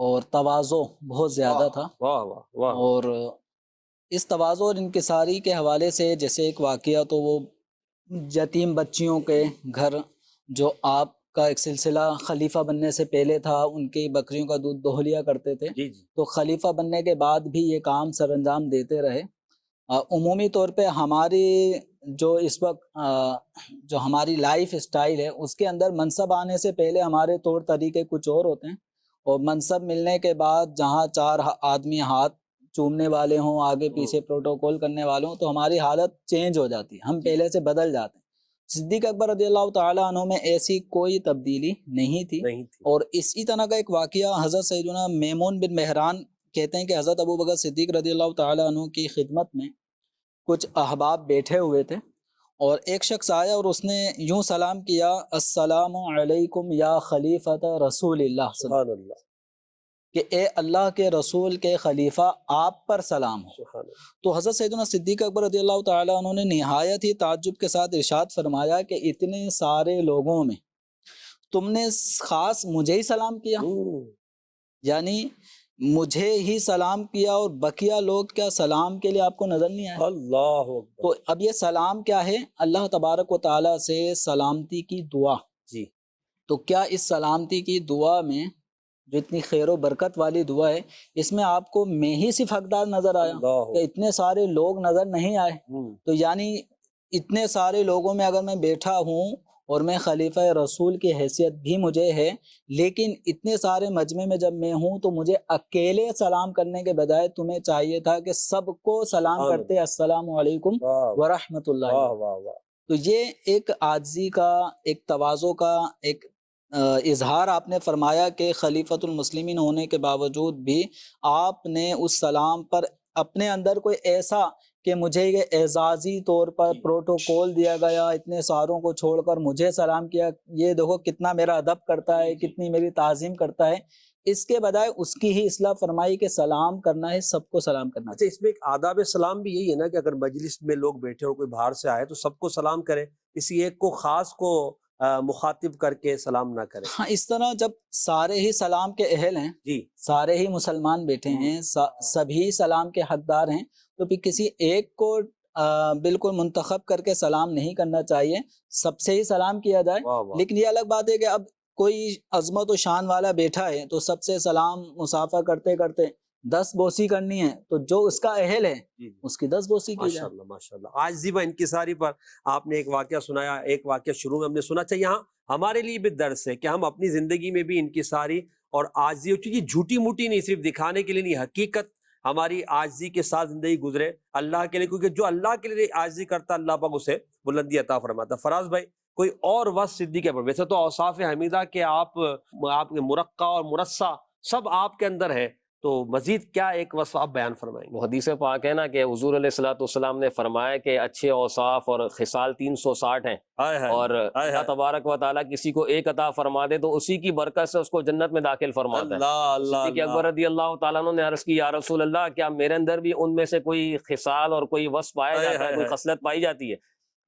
اور تواضع بہت زیادہ تھا. واہ واہ واہ. اور اس تواضع اور انکساری کے حوالے سے جیسے ایک واقعہ تو وہ یتیم بچیوں کے گھر جو آپ کا ایک سلسلہ خلیفہ بننے سے پہلے تھا، ان کی بکریوں کا دودھ دوہ لیا کرتے تھے. جی جی. تو خلیفہ بننے کے بعد بھی یہ کام سر انجام دیتے رہے. عمومی طور پہ ہماری جو اس وقت جو ہماری لائف اسٹائل ہے اس کے اندر منصب آنے سے پہلے ہمارے طور طریقے کچھ اور ہوتے ہیں، اور منصب ملنے کے بعد جہاں 4 آدمی ہاتھ چومنے والے ہوں، آگے پیچھے پروٹوکول کرنے والے ہوں، تو ہماری حالت چینج ہو جاتی ہے، ہم پہلے سے بدل جاتے ہیں. صدیق اکبر رضی اللہ تعالیٰ عنہ میں ایسی کوئی تبدیلی نہیں تھی. اور اسی طرح کا ایک واقعہ حضرت سیدنا میمون بن مہران کہتے ہیں کہ حضرت ابوبکر صدیق رضی اللہ تعالیٰ عنہ کی خدمت میں کچھ احباب بیٹھے ہوئے تھے، اور ایک شخص آیا اور اس نے یوں سلام کیا، السلام علیکم یا خلیفۃ رسول اللہ، سبحان اللہ، کہ اے اللہ کے رسول کے خلیفہ آپ پر سلام ہو. سبحان اللہ. تو حضرت سیدنا صدیق اکبر رضی اللہ تعالیٰ عنہ نے نہایت ہی تعجب کے ساتھ ارشاد فرمایا کہ اتنے سارے لوگوں میں تم نے خاص مجھے ہی سلام کیا، یعنی مجھے ہی سلام کیا، اور بقیہ لوگ کیا سلام کے لیے آپ کو نظر نہیں آیا؟ اللہ اکبر. تو اب یہ سلام کیا ہے؟ اللہ تبارک و تعالیٰ سے سلامتی کی دعا. جی. تو کیا اس سلامتی کی دعا میں جو اتنی خیر و برکت والی دعا ہے، اس میں آپ کو میں ہی صرف حقدار نظر آیا کہ اتنے سارے لوگ نظر نہیں آئے؟ تو یعنی اتنے سارے لوگوں میں اگر میں بیٹھا ہوں اور میں خلیفہ رسول کی حیثیت بھی مجھے ہے، لیکن اتنے سارے مجمع میں جب میں ہوں تو مجھے اکیلے سلام کرنے کے بجائے تمہیں چاہیے تھا کہ سب کو سلام کرتے السلام علیکم ورحمۃ اللہ. تو یہ ایک عاجزی کا، ایک تواضع کا ایک اظہار آپ نے فرمایا کہ خلیفۃ المسلمین ہونے کے باوجود بھی آپ نے اس سلام پر اپنے اندر کوئی ایسا کہ مجھے یہ اعزازی طور پر پروٹوکول دیا گیا، اتنے ساروں کو چھوڑ کر مجھے سلام کیا، یہ دیکھو کتنا میرا ادب کرتا ہے، کتنی میری تعظیم کرتا ہے، اس کے بجائے اس کی ہی اصلاح فرمائی کہ سلام کرنا ہے، سب کو سلام کرنا ہے. اچھا، اس میں ایک آداب سلام بھی یہی ہے نا کہ اگر مجلس میں لوگ بیٹھے ہو، کوئی باہر سے آئے تو سب کو سلام کرے، کسی ایک کو خاص کو مخاطب کر کے سلام نہ کرے. ہاں، اس طرح جب سارے ہی سلام کے اہل ہیں، جی، سارے ہی مسلمان بیٹھے ہیں، سبھی سلام کے حقدار ہیں، تو پھر کسی ایک کو بالکل منتخب کر کے سلام نہیں کرنا چاہیے، سب سے ہی سلام کیا جائے. لیکن یہ الگ بات ہے کہ اب کوئی عظمت و شان والا بیٹھا ہے تو سب سے سلام مسافہ کرتے کرتے 10 بوسی کرنی ہے، تو جو اس کا اہل ہے اس کی 10 بوسی کی جائے. ماشاءاللہ ماشاءاللہ. آج زیبا انکساری پر آپ نے ایک واقعہ سنایا، ایک واقعہ شروع میں ہم نے سنا. چاہیے یہاں ہمارے لیے بھی درس ہے کہ ہم اپنی زندگی میں بھی انکساری اور عاجزی، چونکہ جھوٹی موٹی نہیں، صرف دکھانے کے لیے نہیں، حقیقت ہماری عاجزی کے ساتھ زندگی گزرے اللہ کے لیے، کیونکہ جو اللہ کے لیے عاجزی کرتا اللہ پاک اسے بلندی عطا فرماتا. فراز بھائی، کوئی اور وصف صدیق اکبر؟ ویسے تو اوصاف حمیدہ کہ آپ کے مرقع اور مرصع سب آپ کے اندر ہے، تو مزید کیا ایک وصف آپ بیان فرمائیں گے؟ وہ حدیث پاک ہے نا کہ حضور علیہ الصلوۃ والسلام نے فرمایا کہ اچھے اوصاف اور خصال 360 ہیں، اور اللہ تبارک و تعالیٰ کسی کو ایک عطا فرما دے تو اسی کی برکت سے اس کو جنت میں داخل فرماتا ہے. صدیق اکبر رضی اللہ تعالیٰ عنہ نے عرض کی، یا رسول اللہ، کیا میرے اندر بھی ان میں سے کوئی خصال اور کوئی وصف پایا جاتا ہے، کوئی خصلت پائی جاتی ہے؟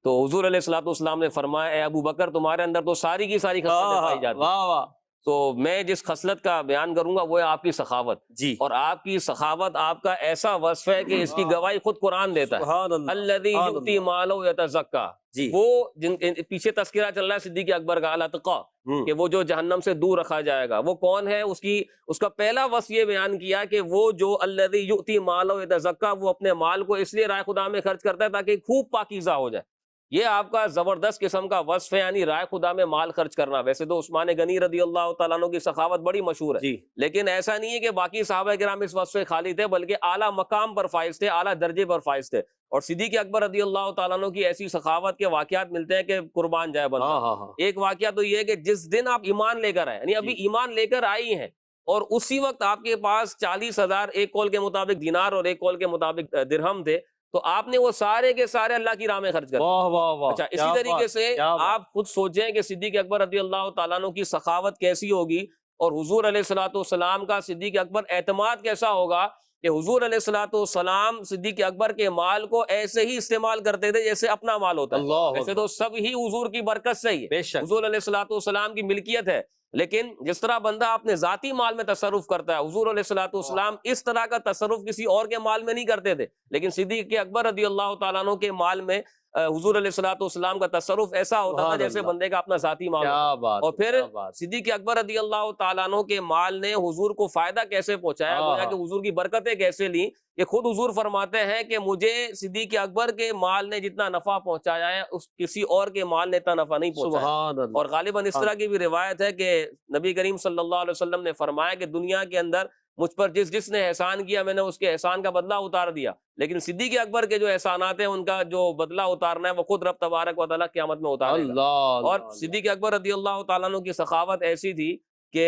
تو حضور علیہ الصلوۃ والسلام نے فرمایا، اے ابو بکر، تمہارے اندر تو ساری کی ساری خصلتیں پائی جاتی ہیں. تو میں جس خصلت کا بیان کروں گا وہ ہے آپ کی سخاوت. جی. اور آپ کی سخاوت آپ کا ایسا وصف ہے کہ اس کی گواہی خود قرآن دیتا ہے. الذی یؤتی مالہ یتزکا. جی. وہ جن پیچھے تذکرہ چل رہا ہے صدیق اکبر کا، الاتقا، کہ وہ جو جہنم سے دور رکھا جائے گا، وہ کون ہے؟ اس کا پہلا وصف یہ بیان کیا کہ وہ جو الذی یؤتی مالہ یتزکا، وہ اپنے مال کو اس لیے رائے خدا میں خرچ کرتا ہے تاکہ خوب پاکیزہ ہو جائے. یہ آپ کا زبردست قسم کا وصف ہے، یعنی رائے خدا میں مال خرچ کرنا. ویسے تو عثمان غنی رضی اللہ تعالیٰ عنہ کی سخاوت بڑی مشہور ہے، جی. لیکن ایسا نہیں ہے کہ باقی صحابہ کرام اس وصف سے خالی تھے، بلکہ اعلیٰ مقام پر فائز تھے، اعلیٰ درجے پر فائز تھے. اور صدیق اکبر رضی اللہ تعالیٰ عنہ کی ایسی سخاوت کے واقعات ملتے ہیں کہ قربان جائے بندہ. ایک واقعہ تو یہ ہے کہ جس دن آپ ایمان لے کر آئے، یعنی ابھی ایمان لے کر آئی ہیں، اور اسی وقت آپ کے پاس 40,000 ایک قول کے مطابق دینار اور ایک قول کے مطابق درہم تھے، تو آپ نے وہ سارے کے سارے اللہ کی راہ میں خرچ کر دیے. اچھا، اسی طریقے سے آپ خود سوچیں کہ صدیق اکبر رضی اللہ تعالیٰ عنہ کی سخاوت کیسی ہوگی، اور حضور علیہ الصلوۃ والسلام کا صدیق اکبر اعتماد کیسا ہوگا کہ حضور علیہ الصلوۃ والسلام صدیق اکبر کے مال کو ایسے ہی استعمال کرتے تھے جیسے اپنا مال ہوتا ہے. ویسے تو سب ہی حضور کی برکت سے ہی ہے، حضور علیہ الصلوۃ والسلام کی ملکیت ہے، لیکن جس طرح بندہ اپنے ذاتی مال میں تصرف کرتا ہے، حضور علیہ الصلوۃ والسلام اس طرح کا تصرف کسی اور کے مال میں نہیں کرتے تھے، لیکن صدیق اکبر رضی اللہ تعالیٰ عنہ کے مال میں حضور علیہ الصلوۃ والسلام کا تصرف ایسا ہوتا تھا سبحان جیسے اللہ، بندے کا اپنا ذاتی مال کیا ہوتا۔ بات اور ہے، پھر کیا بات ہے۔ صدیق اکبر رضی اللہ تعالیٰ عنہ کے مال نے حضور کو فائدہ کیسے پہنچایا، ہاں، گویا کہ ہاں۔ حضور کی برکتیں کیسے لیں، یہ خود حضور فرماتے ہیں کہ مجھے صدیق اکبر کے مال نے جتنا نفع پہنچایا ہے اس کسی اور کے مال نے اتنا نفع نہیں پہنچایا۔ سبحان اللہ۔ اور غالباً اس طرح کی بھی روایت ہے کہ نبی کریم صلی اللہ علیہ وسلم نے فرمایا کہ دنیا کے اندر مجھ پر جس نے احسان کیا میں نے اس کے احسان کا بدلہ اتار دیا، لیکن صدیق اکبر کے جو احسانات ہیں ان کا جو بدلہ اتارنا ہے وہ خود رب تبارک و تعالیٰ قیامت میں اتارے گا۔ اللہ اور صدیق اکبر رضی اللہ تعالیٰ عنہ کی سخاوت ایسی تھی کہ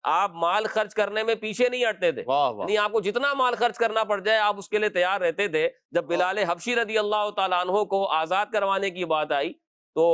آپ مال خرچ کرنے میں پیچھے نہیں ہٹتے تھے، واہ واہ، یعنی آپ کو جتنا مال خرچ کرنا پڑ جائے آپ اس کے لیے تیار رہتے تھے۔ جب بلال حبشی رضی اللہ تعالیٰ عنہ کو آزاد کروانے کی بات آئی تو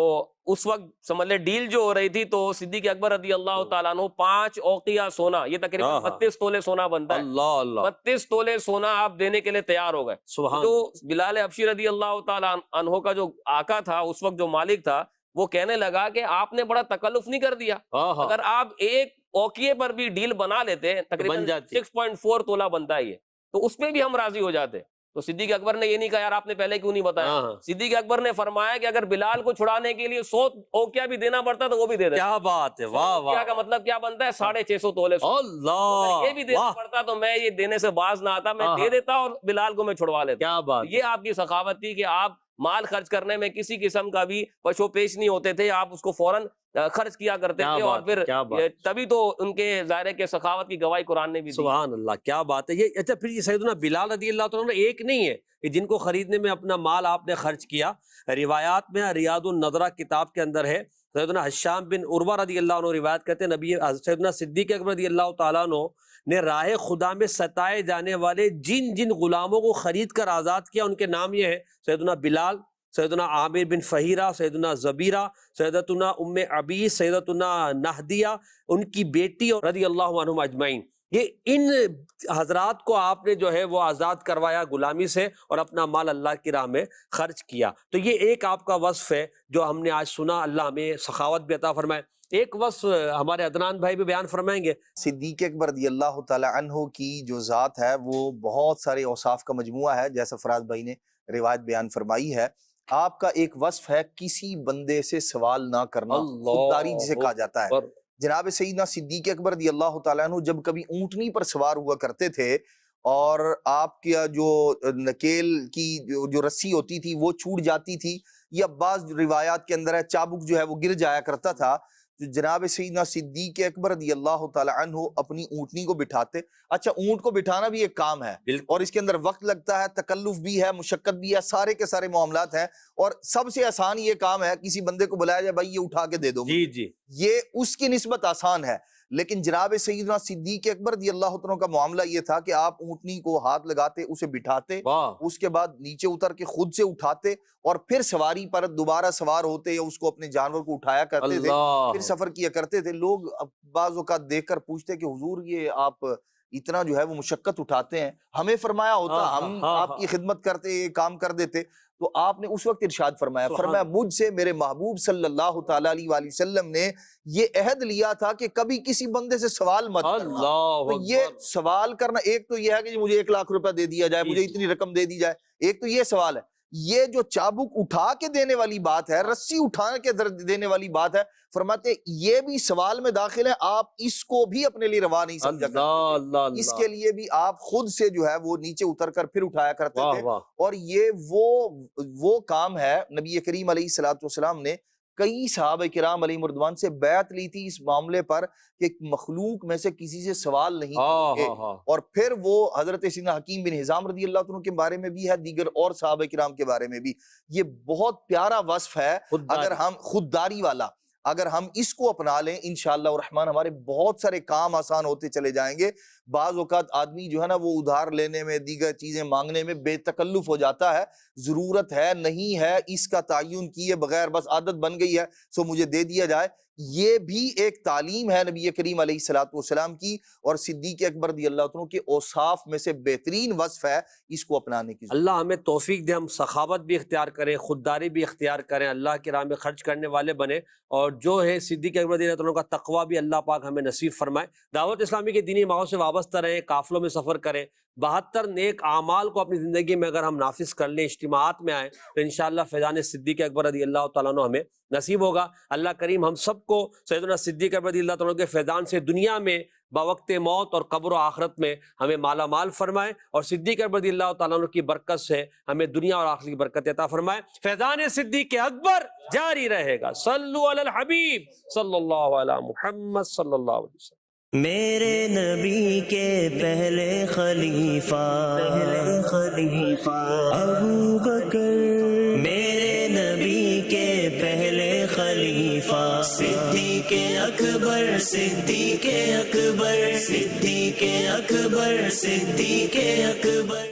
اس وقت سمجھ لے ڈیل جو ہو رہی تھی، تو صدیق اکبر رضی اللہ تعالیٰ عنہ 5 اوقیہ سونا، یہ تقریباً 32 تولے سونا بنتا ہے، اللہ اللہ، 32 تولے سونا آپ دینے کے لیے تیار ہو گئے۔ سبحان تو بلال حبشی رضی اللہ تعالیٰ عنہ کا جو آقا تھا اس وقت، جو مالک تھا، وہ کہنے لگا کہ آپ نے بڑا تکلف نہیں کر دیا، ہاں ہاں، اگر آپ ایک اوقیے پر بھی ڈیل بنا لیتے تقریباً بن جاتی۔ 6.4 تولہ بنتا ہے یہ، تو اس پہ بھی ہم راضی ہو جاتے۔ تو صدیق اکبر نے یہ نہیں کہا یار آپ نے پہلے کیوں نہیں بتایا، ہاں ہاں، صدیق اکبر نے فرمایا کہ اگر بلال کو چھڑانے کے لیے 100 اوقیہ بھی دینا پڑتا تو وہ بھی دے دیتا۔ کیا بات ہے، واہ اوقیہ واہ، کا مطلب کیا بنتا ہے؟ 650 تولے سونا۔ اللہ، اگر یہ بھی دینا واہ، پڑتا تو میں یہ دینے سے باز نہ آتا، میں ہاں دے ہاں، دیتا اور بلال کو میں چھڑوا لیتا۔ کیا بات، یہ آپ کی سخاوت تھی کہ آپ مال خرچ کرنے میں کسی قسم کا بھی پشو پیش نہیں ہوتے تھے، آپ اس کو فوراً خرچ کیا کرتے کیا تھے، اور بات ہے، پھر کیا بات، تبھی تو ان کے ظاہر ہے کہ سخاوت کی گواہی قرآن نے بھی دی۔ سبحان اللہ، کیا بات ہے۔ یہ اچھا، پھر یہ سیدنا بلال رضی اللہ تعالیٰ عنہ ایک نہیں ہے کہ جن کو خریدنے میں اپنا مال آپ نے خرچ کیا، روایات میں ریاض النظرہ کتاب کے اندر ہے، سیدنا حشام بن عروہ رضی اللہ عنہ روایت کرتے ہیں، نبی سیدنا صدیق اکبر رضی اللہ تعالیٰ عنہ نے راہ خدا میں ستائے جانے والے جن جن غلاموں کو خرید کر آزاد کیا ان کے نام یہ ہیں: سیدنا بلال، سیدنا عامر بن فہیرہ، سیدنا زبیرہ، سیدتنا ام عبیس، سیدتنا نہدیہ، ان کی بیٹی، اور رضی اللہ عنہم اجمعین۔ یہ ان حضرات کو آپ نے جو ہے وہ آزاد کروایا غلامی سے، اور اپنا مال اللہ کی راہ میں خرچ کیا۔ تو یہ ایک آپ کا وصف ہے جو ہم نے آج سنا، اللہ ہمیں سخاوت بھی عطا فرمائے۔ ایک وصف ہمارے عدنان بھائی بھی بیان فرمائیں گے۔ صدیق اکبر رضی اللہ تعالی عنہ کی جو ذات ہے وہ بہت سارے اوصاف کا مجموعہ ہے، جیسا فراز بھائی نے روایت بیان فرمائی ہے۔ آپ کا ایک وصف ہے کسی بندے سے سوال نہ کرنا، خودداری جسے کہا جاتا ہے۔ جناب سیدنا صدیق اکبر رضی اللہ تعالیٰ عنہ جب کبھی اونٹنی پر سوار ہوا کرتے تھے اور آپ کا جو نکیل کی جو رسی ہوتی تھی وہ چھوٹ جاتی تھی، یا بعض روایات کے اندر ہے چابک جو ہے وہ گر جایا کرتا تھا، تو جناب سیدنا صدیق اکبر رضی اللہ تعالی عنہ اپنی اونٹنی کو بٹھاتے۔ اچھا، اونٹ کو بٹھانا بھی ایک کام ہے اور اس کے اندر وقت لگتا ہے، تکلف بھی ہے، مشقت بھی ہے، سارے کے سارے معاملات ہیں، اور سب سے آسان یہ کام ہے کسی بندے کو بلایا جائے بھائی یہ اٹھا کے دے دو، جی جی، یہ اس کی نسبت آسان ہے۔ لیکن جناب سیدنا صدیق اکبر رضی اللہ عنہ کا معاملہ یہ تھا کہ آپ اونٹنی کو ہاتھ لگاتے، اسے بٹھاتے، اس کے بعد نیچے اتر کے خود سے اٹھاتے، اور پھر سواری پر دوبارہ سوار ہوتے یا اس کو اپنے جانور کو اٹھایا کرتے تھے، پھر سفر کیا کرتے تھے۔ لوگ بعض اوقات دیکھ کر پوچھتے کہ حضور یہ آپ اتنا جو ہے وہ مشقت اٹھاتے ہیں، ہمیں فرمایا ہوتا ہم آپ کی خدمت کرتے، یہ کام کر دیتے۔ تو آپ نے اس وقت ارشاد فرمایا مجھ سے میرے محبوب صلی اللہ تعالی علیہ وآلہ وسلم نے یہ عہد لیا تھا کہ کبھی کسی بندے سے سوال مت کرنا۔ تو یہ سوال کرنا، ایک تو یہ ہے کہ مجھے 1 لاکھ روپے دے دیا جائے، مجھے اتنی رقم دے دی جائے، ایک تو یہ سوال ہے۔ یہ جو چابک اٹھا کے دینے والی بات ہے، رسی اٹھا کے دینے والی بات ہے، فرماتے یہ بھی سوال میں داخل ہے، آپ اس کو بھی اپنے لیے روا نہیں سمجھا کرتے، اس کے لیے بھی آپ خود سے جو ہے وہ نیچے اتر کر پھر اٹھایا کرتے تھے۔ اور یہ وہ کام ہے، نبی کریم علیہ الصلوۃ والسلام نے کئی صحابہ کرام علیہ رضوان سے بیعت لی تھی اس معاملے پر کہ مخلوق میں سے کسی سے سوال نہیں کریں گے۔ اور پھر وہ حضرت سیدنا حکیم بن حزام رضی اللہ عنہ کے بارے میں بھی ہے، دیگر اور صحابہ کرام کے بارے میں بھی۔ یہ بہت پیارا وصف ہے، اگر ہم خودداری والا، اگر ہم اس کو اپنا لیں انشاءاللہ الرحمن ہمارے بہت سارے کام آسان ہوتے چلے جائیں گے۔ بعض اوقات آدمی جو ہے نا وہ ادھار لینے میں، دیگر چیزیں مانگنے میں بے تکلف ہو جاتا ہے، ضرورت ہے نہیں ہے اس کا تعین کیے بغیر بس عادت بن گئی ہے سو مجھے دے دیا جائے. یہ بھی ایک تعلیم ہے نبی کریم علیہ الصلوۃ والسلام کی، اور صدیق اکبر رضی اللہ عنہ کے اوصاف میں سے بہترین وصف ہے اس کو اپنانے کی. اللہ ہمیں توفیق دے، ہم سخاوت بھی اختیار کریں، خودداری بھی اختیار کریں، اللہ کی راہ میں خرچ کرنے والے بنیں، اور جو ہے صدیق اکبر رضی اللہ عنہ کا تقوی بھی اللہ پاک ہمیں نصیب فرمائے. دعوت اسلامی کے دینی ماحول سے وابستہ رہیں، قافلوں میں سفر کریں، 72 نیک اعمال کو اپنی زندگی میں اگر ہم نافذ کر لیں، اجتماعات میں آئیں تو انشاءاللہ فیضان صدیق اکبر رضی اللہ تعالیٰ عنہ ہمیں نصیب ہوگا. اللہ کریم ہم سب کو سیدنا صدیق اکبر رضی اللہ تعالیٰ عنہ کے فیضان سے دنیا میں بوقت موت اور قبر و آخرت میں ہمیں مالا مال فرمائے، اور صدیق اکبر رضی اللہ تعالیٰ عنہ کی برکت سے ہمیں دنیا اور آخرت کی برکت عطا فرمائے. فیضان صدیق اکبر جاری رہے گا. صلو علی الحبیب صلی اللہ علی محمد صلی اللہ علیہ وسلم. میرے نبی کے پہلے خلیفہ ابو بکر، میرے نبی کے پہلے خلیفہ صدیق اکبر، صدیق اکبر، صدیق اکبر، صدیق اکبر.